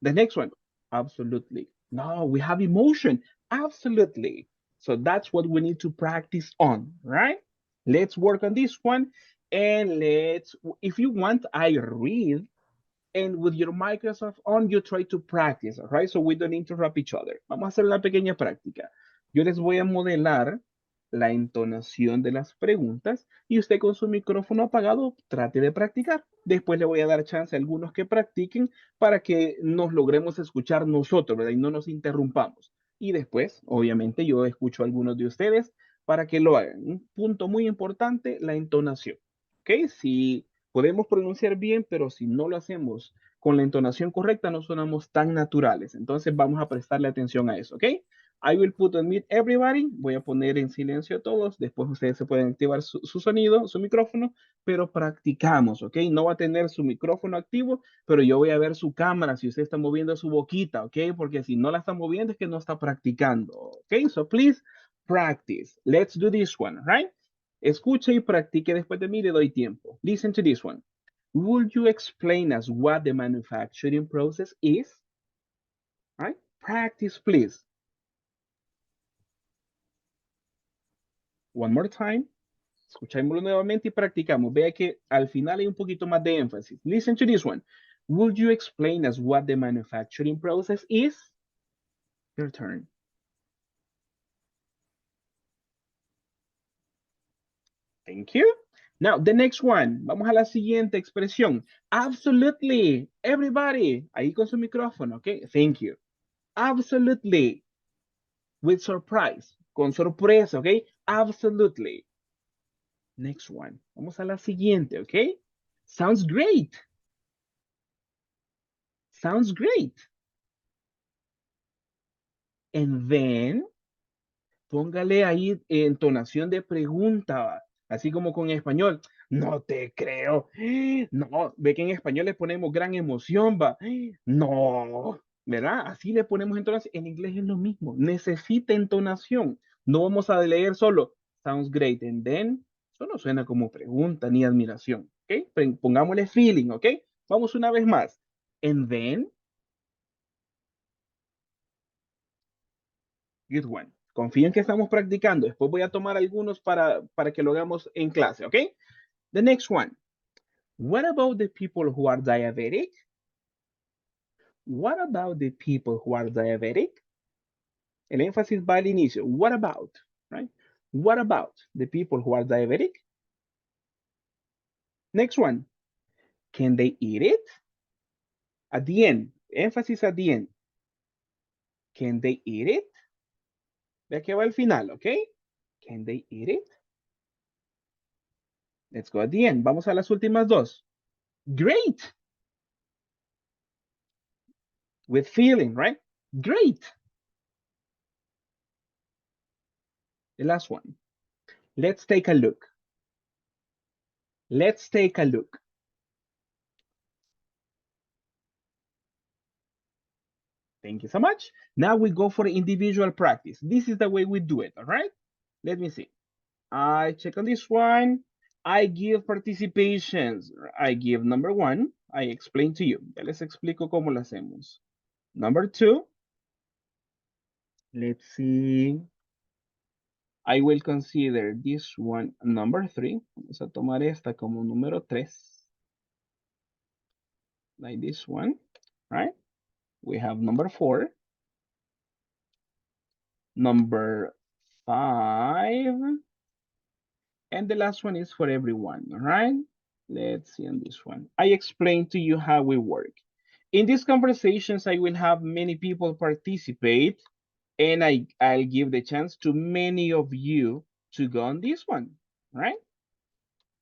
The next one, absolutely. No, we have emotion. Absolutely. So that's what we need to practice on, right? Let's work on this one. And if you want, I read. And with your Microsoft on, you try to practice, all right? So we don't interrupt each other. Vamos a hacer una pequeña práctica. Yo les voy a modelar la entonación de las preguntas y usted con su micrófono apagado trate de practicar. Después le voy a dar chance a algunos que practiquen para que nos logremos escuchar nosotros, ¿verdad? Y no nos interrumpamos. Y después, obviamente, yo escucho a algunos de ustedes para que lo hagan. Un punto muy importante, la entonación. ¿Ok? Si podemos pronunciar bien, pero si no lo hacemos con la entonación correcta, no sonamos tan naturales. Entonces vamos a prestarle atención a eso, ¿ok? I will put on mute everybody. Voy a poner en silencio a todos. Después ustedes se pueden activar su sonido, su micrófono, pero practicamos, ¿ok? No va a tener su micrófono activo, pero yo voy a ver su cámara si usted está moviendo su boquita, ¿ok? Porque si no la está moviendo es que no está practicando, ¿ok? So please practice. Let's do this one, right? Escuche y practique después de mí, le doy tiempo. Listen to this one. Would you explain us what the manufacturing process is? Right? Practice, please. One more time. Escuchémoslo nuevamente y practicamos. Vea que al final hay un poquito más de énfasis. Listen to this one. Would you explain us what the manufacturing process is? Your turn. Thank you. Now, the next one. Vamos a la siguiente expresión. Absolutely. Everybody. Ahí con su micrófono, ¿ok? Thank you. Absolutely. With surprise. Con sorpresa, ¿ok? Absolutely. Next one. Vamos a la siguiente, ¿ok? Sounds great. Sounds great. And then, póngale ahí entonación de pregunta, así como con español. No te creo. No, ve que en español le ponemos gran emoción, va. No, ¿verdad? Así le ponemos entonación. En inglés es lo mismo. Necesita entonación. No vamos a leer solo sounds great and then. Eso no suena como pregunta ni admiración. ¿Ok? Pongámosle feeling, ¿ok? Vamos una vez más. And then. Good one. Confío en que estamos practicando. Después voy a tomar algunos para que lo hagamos en clase, ¿ok? The next one. What about the people who are diabetic? What about the people who are diabetic? El énfasis va al inicio. What about, right? What about the people who are diabetic? Next one. Can they eat it? At the end. Énfasis at the end. Can they eat it? Ve que va al final, ¿ok? Can they eat it? Let's go at the end. Vamos a las últimas dos. Great. With feeling, right? Great. The last one. Let's take a look. Let's take a look. Thank you so much. Now we go for individual practice. This is the way we do it, all right? Let me see. I check on this one. I give participations. I give number one. I explain to you. Ya les explico cómo lo hacemos. Number two. Let's see. I will consider this one number three. Vamos a tomar esta como número tres. Like this one, right? We have number four. Number five. And the last one is for everyone, all right? Let's see on this one. I explained to you how we work. In these conversations, I will have many people participate and I'll give the chance to many of you to go on this one, right?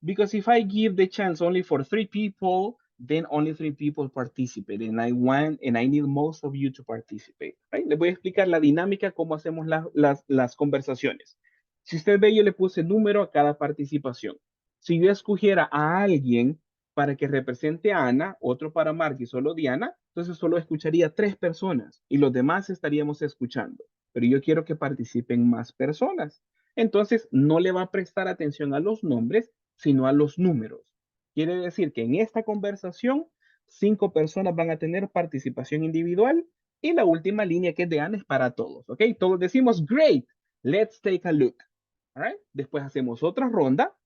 Because if I give the chance only for 3 people, then only 3 people participate. And I need most of you to participate, right? Les voy a explicar la dinámica, cómo hacemos las conversaciones. Si usted ve, yo le puse número a cada participación. Si yo escogiera a alguien para que represente a Ana, otro para Mark y solo Diana, entonces solo escucharía 3 personas y los demás estaríamos escuchando. Pero yo quiero que participen más personas. Entonces, no le va a prestar atención a los nombres, sino a los números. Quiere decir que en esta conversación, 5 personas van a tener participación individual y la última línea que es de Ana es para todos, ¿ok? Todos decimos, great, let's take a look. All right? Después hacemos otra ronda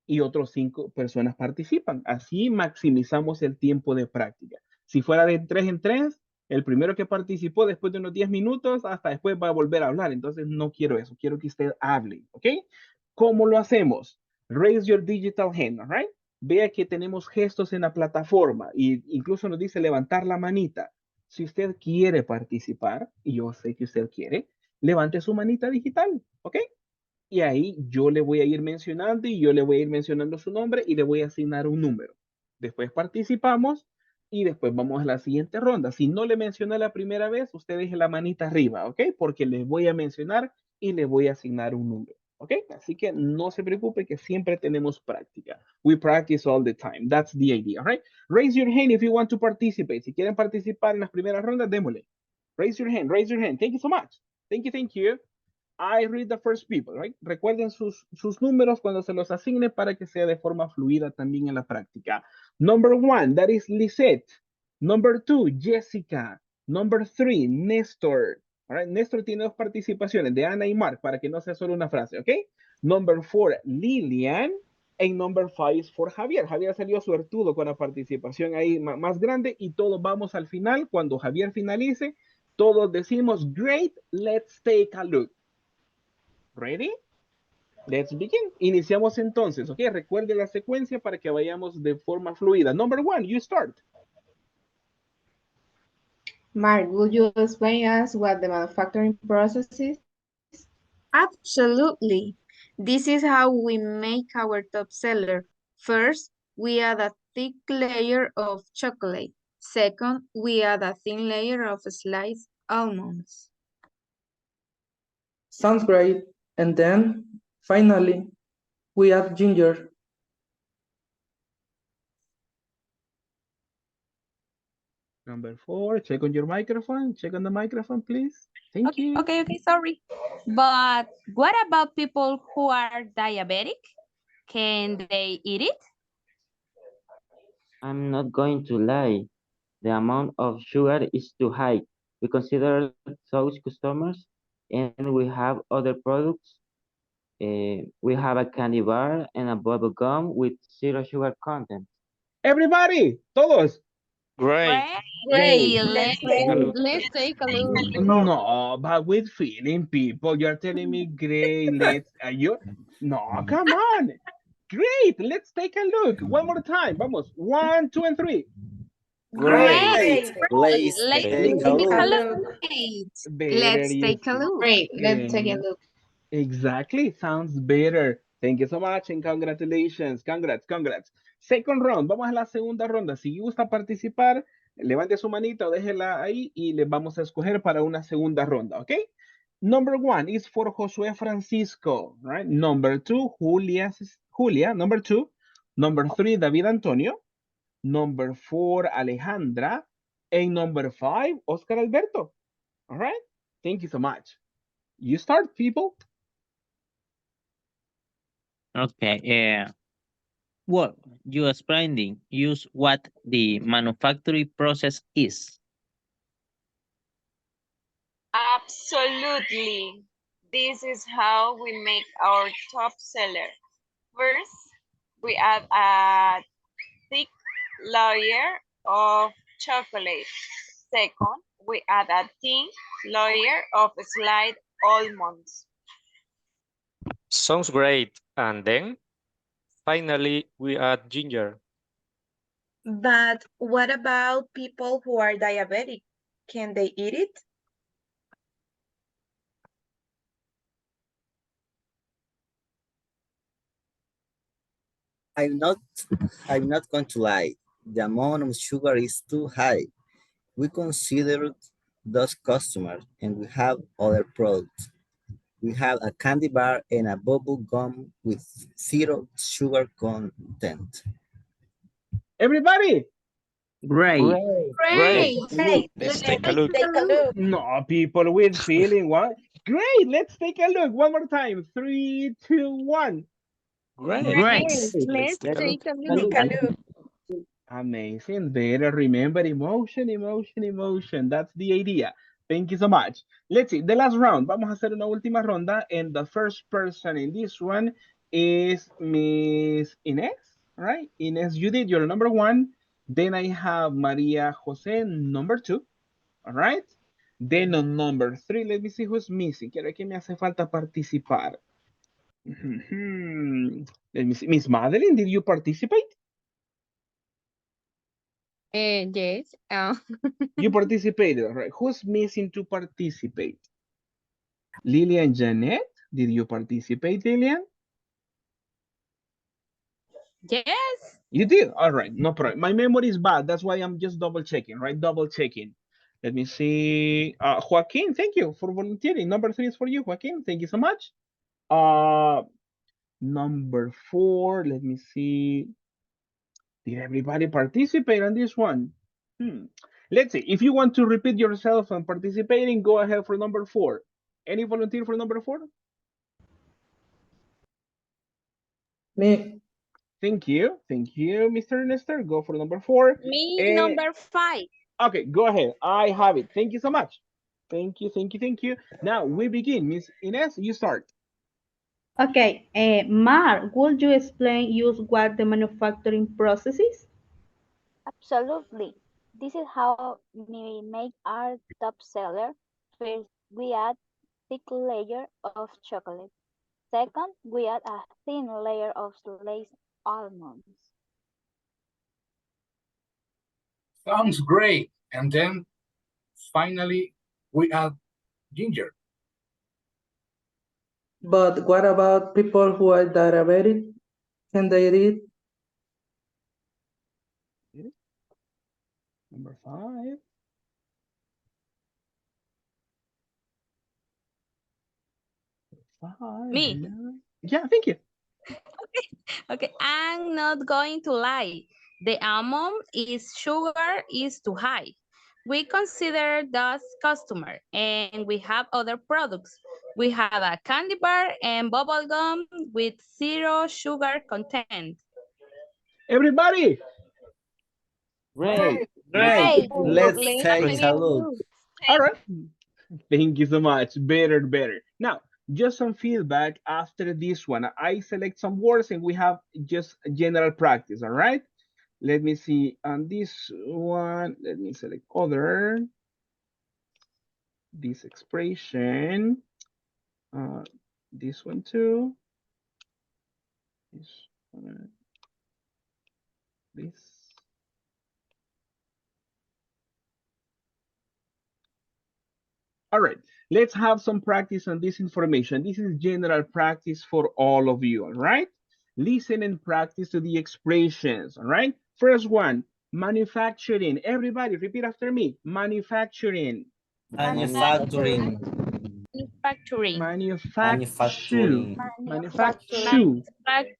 y otros 5 personas participan. Así maximizamos el tiempo de práctica. Si fuera de 3 en 3, El primero que participó después de unos 10 minutos, hasta después va a volver a hablar. Entonces no quiero eso. Quiero que usted hable, ¿ok? ¿Cómo lo hacemos? Raise your digital hand, all right? Vea que tenemos gestos en la plataforma y incluso nos dice levantar la manita. Si usted quiere participar, y yo sé que usted quiere, levante su manita digital, ¿ok? Y ahí yo le voy a ir mencionando y yo le voy a ir mencionando su nombre y le voy a asignar un número. Después participamos y después vamos a la siguiente ronda. Si no le mencioné la primera vez, usted deje la manita arriba, ¿ok? Porque les voy a mencionar y le voy a asignar un número, ¿ok? Así que no se preocupe que siempre tenemos práctica. We practice all the time. That's the idea, right? Raise your hand if you want to participate. Si quieren participar en las primeras rondas, démosle. Raise your hand, raise your hand. Thank you so much. Thank you, thank you. I read the first people, right? Recuerden sus números cuando se los asigne para que sea de forma fluida también en la práctica. Number 1, that is Lisette. Number 2, Jessica. Number 3, Néstor. All right? Néstor tiene dos participaciones de Ana y Mark para que no sea solo una frase, ¿ok? Number 4, Lilian. And number 5 is for Javier. Javier salió suertudo con la participación ahí más grande y todos vamos al final. Cuando Javier finalice, todos decimos, great, let's take a look. Ready? Let's begin. Iniciamos entonces, ¿ok? Recuerde la secuencia para que vayamos de forma fluida. Number 1, you start. Mark, would you explain us what the manufacturing process is? Absolutely. This is how we make our top seller. First, we add a thick layer of chocolate. Second, we add a thin layer of sliced almonds. Sounds great. And then, finally, we add ginger. Number 4, check on your microphone. Check on the microphone, please. Thank you. Okay, sorry. But what about people who are diabetic? Can they eat it? I'm not going to lie. The amount of sugar is too high. We consider those customers and we have other products. We have a candy bar and a bubble gum with zero sugar content. Everybody, todos. Great. Great. Let's Take a look. Let's take a look. No, but with feeling, people. You're telling me great. Let's. No, come on. Great. Let's take a look. One more time. Vamos. 1, 2, and 3. Great. Let's Let's take a take a look. look. Better, Let's yes. take a look. Great, let's take a look. Exactly. Sounds better. Thank you so much and congratulations. Congrats. Second round. Vamos a la segunda ronda. Si gusta participar, levante su manita o déjela ahí y le vamos a escoger para una segunda ronda, ¿ok? Number 1 is for Josué Francisco, right? Number 2, Julia. Number 2. Number 3, David Antonio. Number 4, Alejandra. And number 5, Oscar Alberto. All right? Thank you so much. You start, people. Okay. Well, you explaining use what the manufacturing process is. Absolutely. This is how we make our top seller. First, we add a thick layer of chocolate. Second, we add a thin layer of sliced almonds. Sounds great. And then, finally, we add ginger. But what about people who are diabetic? Can they eat it? I'm not I'm not going to lie. The amount of sugar is too high. We considered those customers and we have other products. We have a candy bar and a bubble gum with zero sugar content. Everybody. Great. Great. Let's take a look. No, people with feeling. What? Great. Let's take a look. One more time. 3, 2, 1. Great. Let's Take a look. take a look. Amazing. Better remember emotion. That's the idea. Thank you so much. Let's see. The last round. Vamos a hacer una última ronda. And the first person in this one is Miss Inés. Right? Inés, you did your number 1. Then I have Maria Jose, number 2. All right? Then on number 3, let me see who's missing. Quiero que me hace falta participar. Let me see. Miss Madeline, did you participate? Yes. You participated, all right. Who's missing to participate? Lillian Janet, did you participate, Lillian? Yes. You did? All right, no problem. My memory is bad. That's why I'm just double checking, right? Double checking. Let me see. Joaquin, thank you for volunteering. Number 3 is for you, Joaquin. Thank you so much. Number 4, let me see. Did everybody participate on this one? Let's see. If you want to repeat yourself and participating, go ahead for number 4. Any volunteer for number 4? Me. Thank you. Thank you, Mr. Nestor. Go for number 4. Me, number 5. Okay, go ahead. I have it. Thank you so much. Thank you, thank you, thank you. Now we begin. Miss Ines, you start. Okay, Mar, would you explain use what the manufacturing process is? Absolutely. This is how we make our top seller. First, we add thick layer of chocolate. Second, we add a thin layer of glazed almonds. Sounds great. And then finally, we add ginger. But what about people who are diabetic? Can they eat? Number 5. Me. Yeah, thank you. Okay, I'm not going to lie. The almond is sugar is too high. We consider those customer and we have other products. We have a candy bar and bubble gum with 0 sugar content. Everybody. Great. Great. Let's take a Listening look. good. All right. Thank you so much. Better, better. Now, just some feedback after this one. I select some words and we have just general practice, all right? Let me see on this one. Let me select other. This expression. This one too. This one. This. All right, let's have some practice on this information. This is general practice for all of you, all right? Listen and practice to the expressions, all right? First one, manufacturing. Everybody repeat after me. Manufacturing. Manufacturing. Manufacturing. Manufacture. Manufacturing.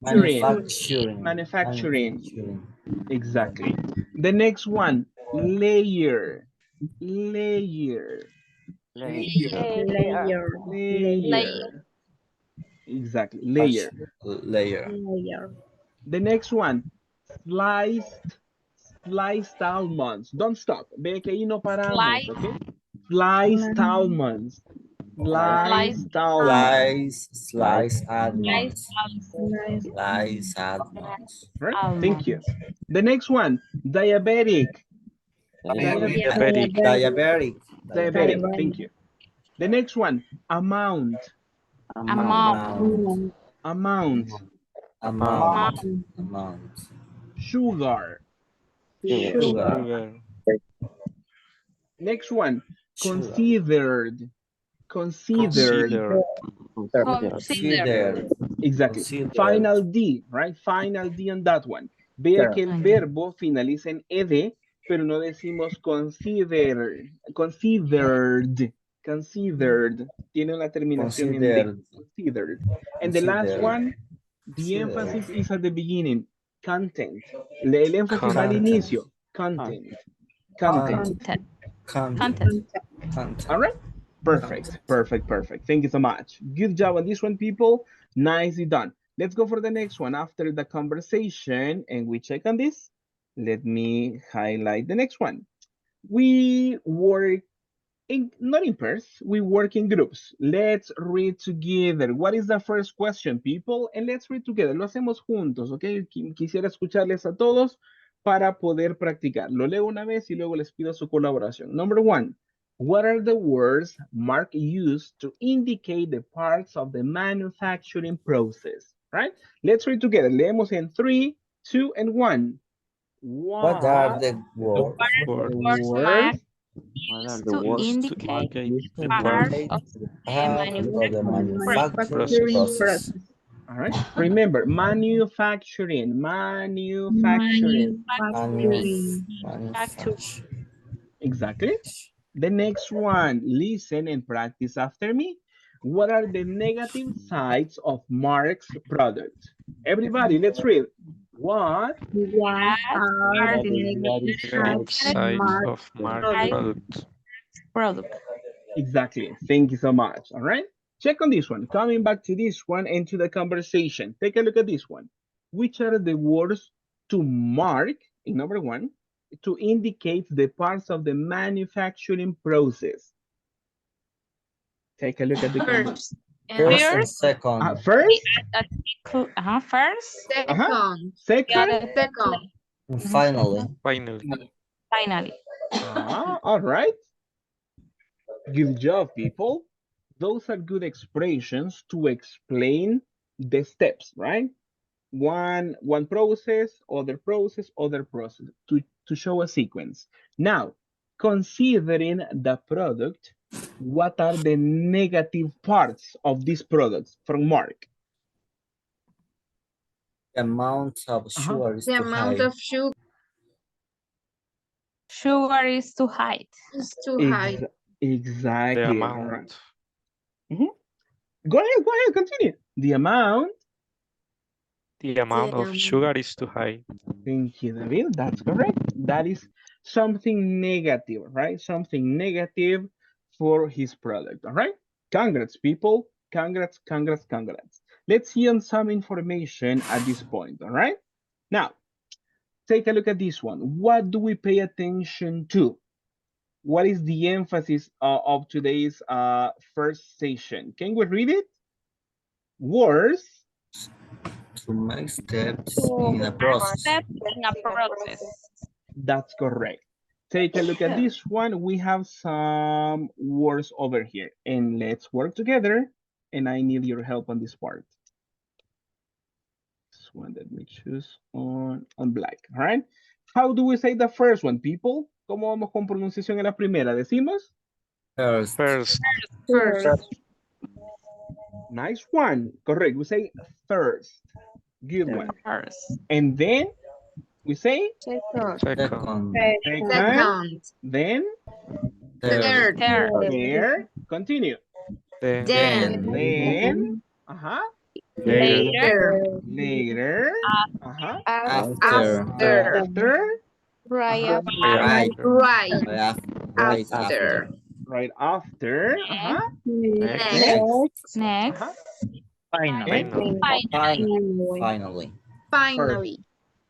Manufacturing. Manufacturing. Exactly. The next one, layer. Layer. Layer. Layer. Exactly. Layer. Layer. The next one, sliced almonds. Don't stop. Ve que ahí no paramos, ¿ok? Sliced almonds. Sliced almonds. Slice almonds. Slice almonds. Right? Thank you. The next one, diabetic. Diabetic. Diabetic. Thank you. The next one, amount. Amount. Amount. Sugar. Sugar. Next one, considered. Consider. Exactly. Final D, right? Final D on that one. Vea que el verbo finaliza en ed, pero no decimos consider, considered. Tiene una terminación en D. Considered. And the last one, the emphasis is at the beginning. Content. El énfasis va al inicio. Content. All right. Perfect. Thank you so much. Good job on this one, people. Nicely done. Let's go for the next one. After the conversation and we check on this, let me highlight the next one. We work not in pairs, we work in groups. Let's read together. What is the first question, people? And let's read together. Lo hacemos juntos, ¿ok? Quisiera escucharles a todos para poder practicar. Lo leo una vez y luego les pido su colaboración. Number 1. What are the words Mark used to indicate the parts of the manufacturing process? Right? Let's read together. Leemos in 3, 2, and 1. What are the words? The Mark words What are used the to words to indicate indicate the parts parts of The the part of the manufacturing manufacturing process. process. All right. Remember, manufacturing, manufacturing. Manufacturing. Manufacturing. Exactly. The next one, listen and practice after me. What are the negative sides of Mark's product? Everybody, let's read. What What are what the are the negative negative Negative sides of sides sides Mark of Mark product? product. Product. exactly? Thank you so much. All right. Check on this one. Coming back to this one and to the conversation. Take a look at this one. Which are the words to mark in number one to indicate the parts of the manufacturing process? Take a look at the conversation. First, First and First, second. First, first, second, second, second, And finally. Finally. finally. all right. Good job, people. Those are good expressions to explain the steps, right? One process, other process to show a sequence. Now, considering the product, what are the negative parts of this product from Mark? The amount of sugar is the too amount high. of sugar Sugar is too high. is too high. The Exactly, all right. amount. Go ahead, continue. The amount. The amount of sugar is too high. Thank you, David. That's correct. That is something negative, right? Something negative for his product, all right? Congrats, people. Congrats, congrats, congrats. Let's see on some information at this point, all right? Now, take a look at this one. What do we pay attention to? What is the emphasis of today's first session? Can we read it? Words. To make steps To in a process. accept in a process. That's correct. Take a look at this one. We have some words over here, and let's work together. And I need your help on this part. This one, let me choose on black. All right. How do we say the first one, people? ¿Cómo vamos con pronunciación en la primera? ¿Decimos? First. First. First. Nice one. Correct. We say first. Good one. First. And then we say Second. Second. second. Then Third. there. Continue. Then. Then. Later. Later. After. Right after. Right. Right Right after. Right after. Next. Next. Finally. Finally. Finally.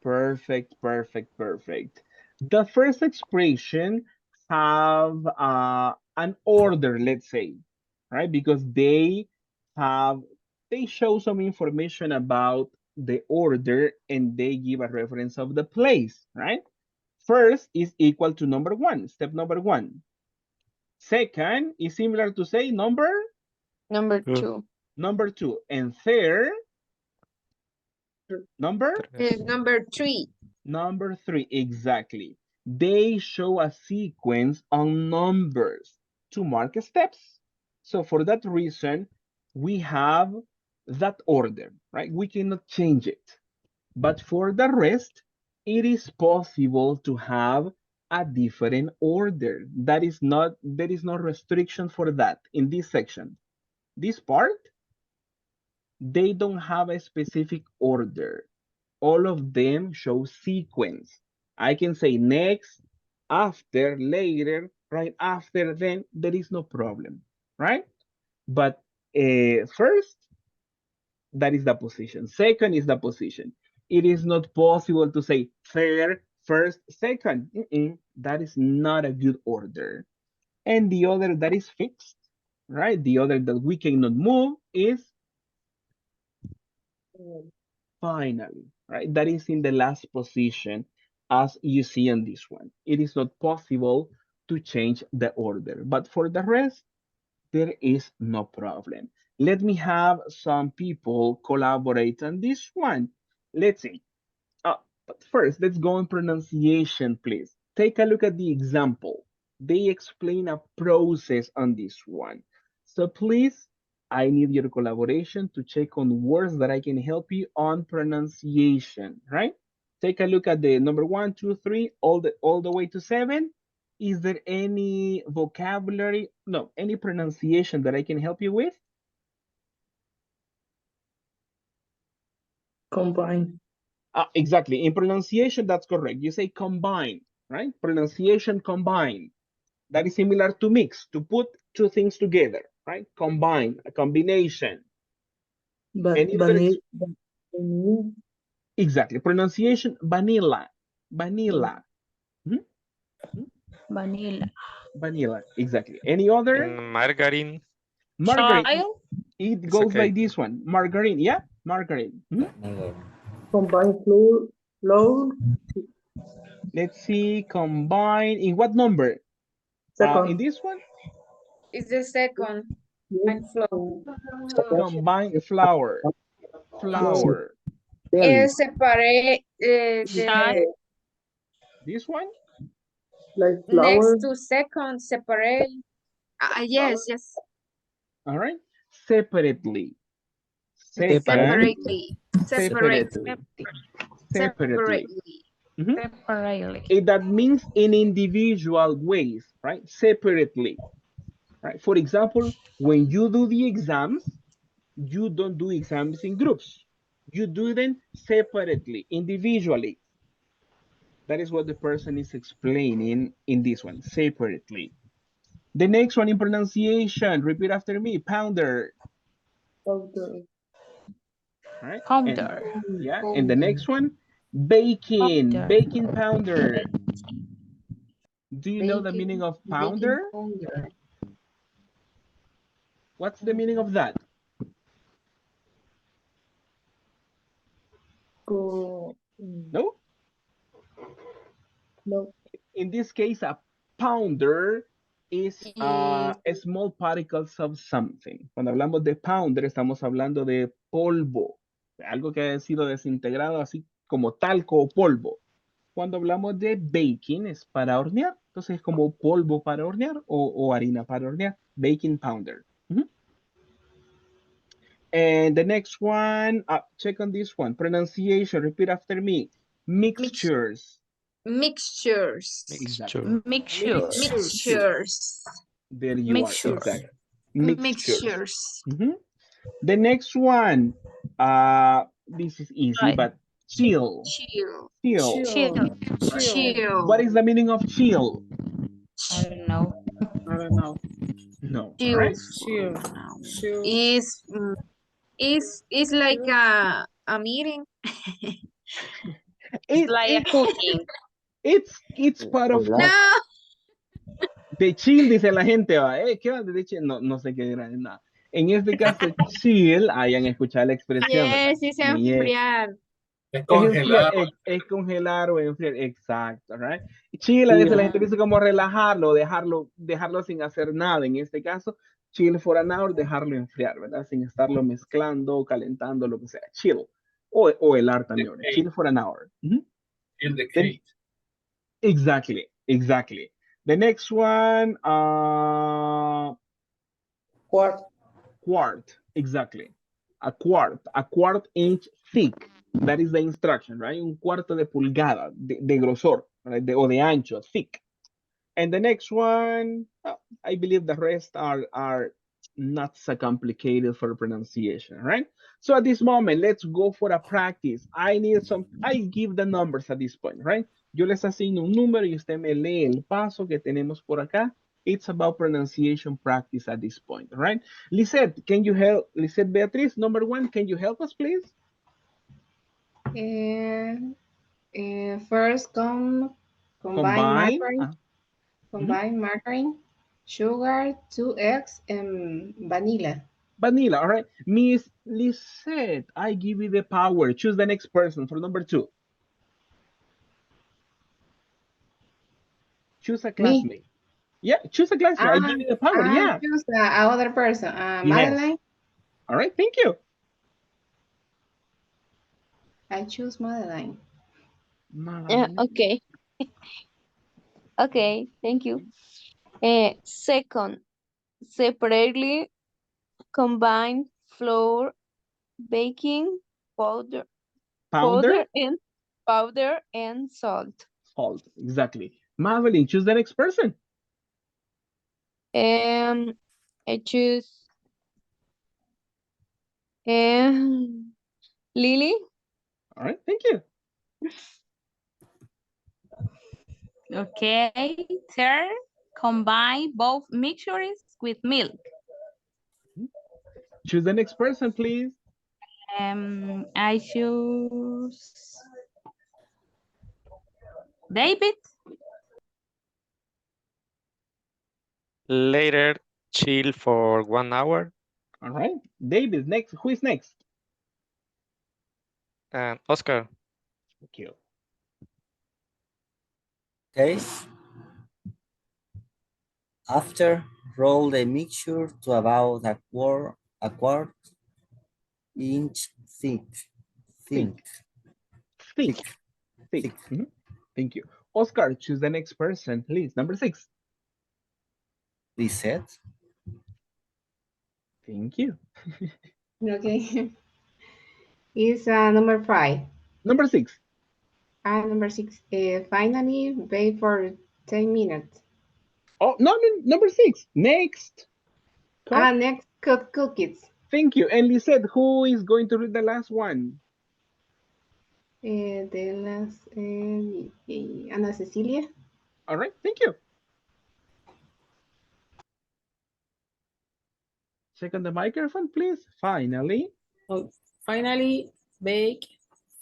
Perfect, perfect, perfect. The first expression have an order, let's say, right? Because they show some information about the order and they give a reference of the place, right? First is equal to number one, step number one. Second is similar to say number two. Number two. And third, number three. Number three, exactly. They show a sequence on numbers to mark steps. So for that reason, we have that order, right? We cannot change it. But for the rest, it is possible to have a different order. There is no restriction for that in this section. This part, they don't have a specific order. All of them show sequence. I can say next, after, later, right after, then, there is no problem, right? But first, that is the position. Second is the position. It is not possible to say third, first, second. That is not a good order. And the other that is fixed, right? The other that we cannot move is finally, right? That is in the last position as you see on this one. It is not possible to change the order. But for the rest, there is no problem. Let me have some people collaborate on this one. Let's see. But first, let's go on pronunciation, please. Take a look at the example. They explain a process on this one. So please, I need your collaboration to check on words that I can help you on pronunciation, right? Take a look at the number 1, 2, 3, all the way to 7. Is there any vocabulary, no, any pronunciation that I can help you with? Combine. Exactly. In pronunciation, that's correct. You say combine, right? Pronunciation combine. That is similar to mix, to put two things together, right? Combine, a combination. But Any other? Exactly. Pronunciation, vanilla. Vanilla. Vanilla. Vanilla, exactly. Any other? Margarine. Margarine. Child. It goes by this one. Margarine, yeah? Margarine. Combine flour. Let's see, combine. In what number? Second. In this one? It's the second. And flow. Combine flour. Flour. Separate the This one? Like next to second, separate. Yes. All right. Separately. Separately. Separately. Separately. That means in individual ways, right? Separately. Right? For example, when you do the exams, you don't do exams in groups. You do them separately, individually. That is what the person is explaining in this one, separately. The next one in pronunciation, repeat after me, pounder. Powder. Right? Powder. And the next one, baking, baking powder. Do you know the meaning of pounder? What's the meaning of that? No? No. In this case, a pounder is small particles of something. Cuando hablamos de pounder, estamos hablando de polvo, algo que ha sido desintegrado así como talco o polvo. Cuando hablamos de baking es para hornear, entonces es como polvo para hornear o harina para hornear, baking powder. And the next one, check on this one, pronunciation, repeat after me, mixtures. Mixtures. Exactly. Mixtures. There you are, exactly. Mixtures. The next one, this is easy, but chill. What is the meaning of chill? I don't know. No, Chill. right? Is like a meeting. It's like a cooking. It's part of No. de chill, dice la gente, va, ¿qué va de chill? No, no sé qué era, nada. En este caso, chill, hayan escuchado la expresión, ¿verdad? Yes, es enfriar. Es congelar. Es congelar o enfriar, exacto, right? Chill, a veces la gente dice como relajarlo, dejarlo sin hacer nada. En este caso, chill for an hour, dejarlo enfriar, ¿verdad? Sin estarlo mezclando, calentando, lo que sea. Chill. O helar también, chill for an hour. Indicate. Exactly. The next one, quart, exactly. A quart inch thick. That is the instruction, right? Un cuarto de pulgada de grosor, right? O de ancho, thick. And the next one, I believe the rest are not so complicated for pronunciation, right? So at this moment, let's go for a practice. I give the numbers at this point, right? Yo les asigno un número y usted me lee el paso que tenemos por acá. It's about pronunciation practice at this point, right? Lisette, can you help? Lisette Beatriz, number 1, can you help us, please? First, combine margarine. Combine margarine, sugar, 2 eggs, and vanilla. Vanilla, all right. Miss Lisette, I give you the power. Choose the next person for number 2. Choose a classmate. Yeah, choose a classroom. I give you the power. Yeah. Choose other person. Yes. Madeline. All right. Thank you. I choose Madeline. Okay. Okay, thank you. Second, separately combine flour, baking powder, Pounder? powder and salt. Salt. Exactly. Madeline, choose the next person. I choose Lily. All right. Thank you. Okay, third, combine both mixtures with milk. Choose the next person, please. I choose David. Later, chill for 1 hour. All right. David, next. Who is next? And Oscar. Thank you. Okay. After, roll the mixture to about a quarter inch thick. Thick. Mhm. Thank you. Oscar, choose the next person, please. Number 6. Lisette. Thank you. Okay. It's number 5. Number 6. Number 6. Finally, wait for 10 minutes. Oh, no, number 6. Next. Next, cut cookies. Thank you. And Lisette, who is going to read the last one? The last, Ana Cecilia. All right, thank you. Check on the microphone, please. Finally. Oh, finally, bake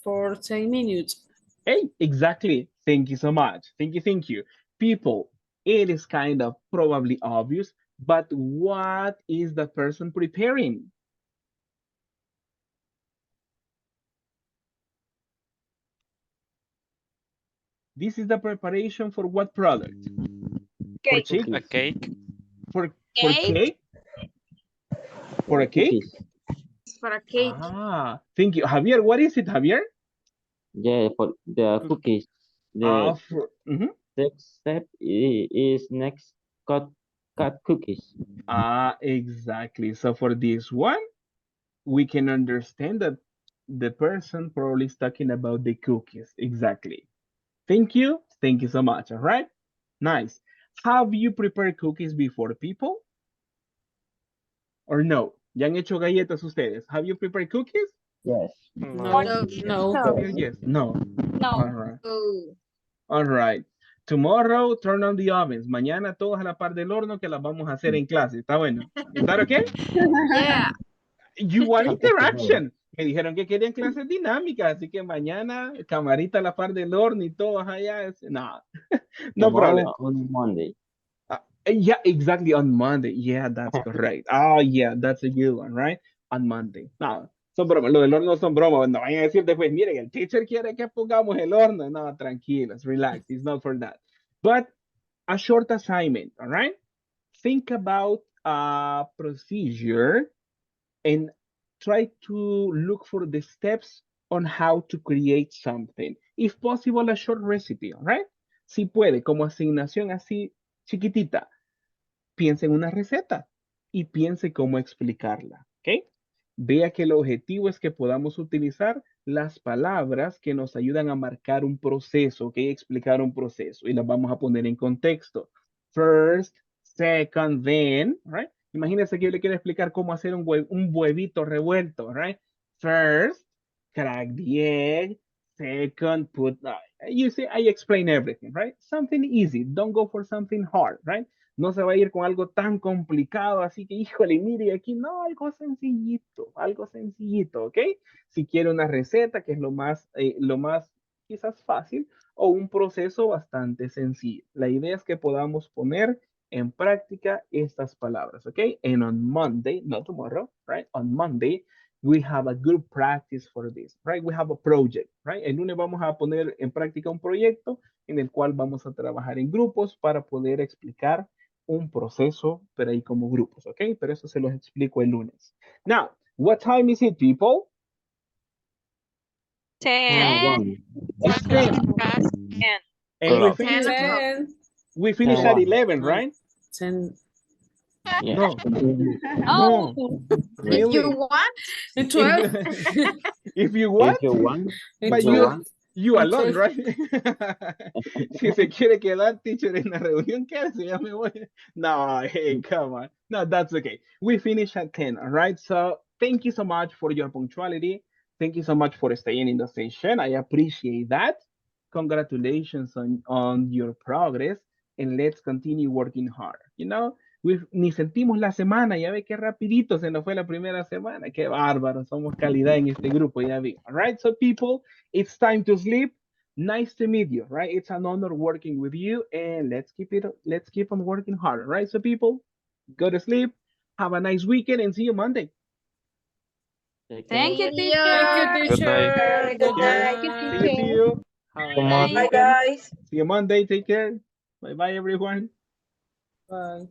for 10 minutes. Hey, exactly. Thank you so much. Thank you. People, it is kind of probably obvious, but what is the person preparing? This is the preparation for what product? Cake. For cake? A cake. For cake? For a cake? For a cake. Thank you. Javier, what is it, Javier? Yeah, for the cookies. The next step is next cut cookies. Exactly. So for this one, we can understand that the person probably is talking about the cookies. Exactly. Thank you. Thank you so much. All right. Nice. Have you prepared cookies before, people? Or no? ¿Ya han hecho galletas ustedes? Have you prepared cookies? Yes. No. Javier, yes. No. No. All right. All right. Tomorrow, turn on the ovens. Mañana todas a la par del horno que las vamos a hacer en clase. ¿Está bueno? ¿Is that okay? Yeah. You want interaction. Me dijeron que querían clases dinámicas, así que mañana camarita a la par del horno y todos allá. No, no problem. On Monday. Yeah, exactly, on Monday. Yeah, that's correct. Oh, yeah, that's a good one, right? On Monday. No, son bromas. Lo del horno son bromas. No vayan a decir después, miren, el teacher quiere que pongamos el horno. No, tranquilos, relax. It's not for that. But a short assignment, all right? Think about a procedure and try to look for the steps on how to create something. If possible, a short recipe, all right? Si puede, como asignación así chiquitita, piense en una receta y piense cómo explicarla, ¿ok? Vea que el objetivo es que podamos utilizar las palabras que nos ayudan a marcar un proceso, ¿ok? Explicar un proceso y las vamos a poner en contexto. First, second, then, right? Imagínense que yo le quiero explicar cómo hacer un huevito revuelto, right? First, crack the egg. Second, you see, I explain everything, right? Something easy. Don't go for something hard, right? No se va a ir con algo tan complicado, así que, híjole, mire, aquí no, algo sencillito, ¿ok? Si quiere una receta, que es lo más quizás fácil, o un proceso bastante sencillo. La idea es que podamos poner en práctica estas palabras, ¿ok? And on Monday, not tomorrow, right? On Monday, we have a good practice for this, right? We have a project, right? El lunes vamos a poner en práctica un proyecto en el cual vamos a trabajar en grupos para poder explicar un proceso, pero ahí como grupos, ¿ok? Pero eso se los explico el lunes. Now, what time is it, people? 10. It's 10. And we finish, we finish at 11, right? 10. Yeah. No. Oh, No. If you Really? want, And 12. If you want, If you want, but if you want. you And alone, 12. right? Si se quiere quedar, teacher, en la reunión, quédese, ya me voy. No, hey, come on. No, that's okay. We finish at 10, all right? So thank you so much for your punctuality. Thank you so much for staying in the session. I appreciate that. Congratulations on your progress. And let's continue working hard. You know, ni sentimos la semana, ya ve qué rapidito se nos fue la primera semana. Qué bárbaro, somos calidad en este grupo, ya vi. All right, so people, it's time to sleep. Nice to meet you, right? It's an honor working with you, and let's keep on working hard, right? So people, go to sleep, have a nice weekend, and see you Monday. thank you, see teacher. Thank you, Good night. teacher. Good night. See you. Have a nice Bye, weekend. guys. See you Monday. Take care. Bye bye, everyone. Bye.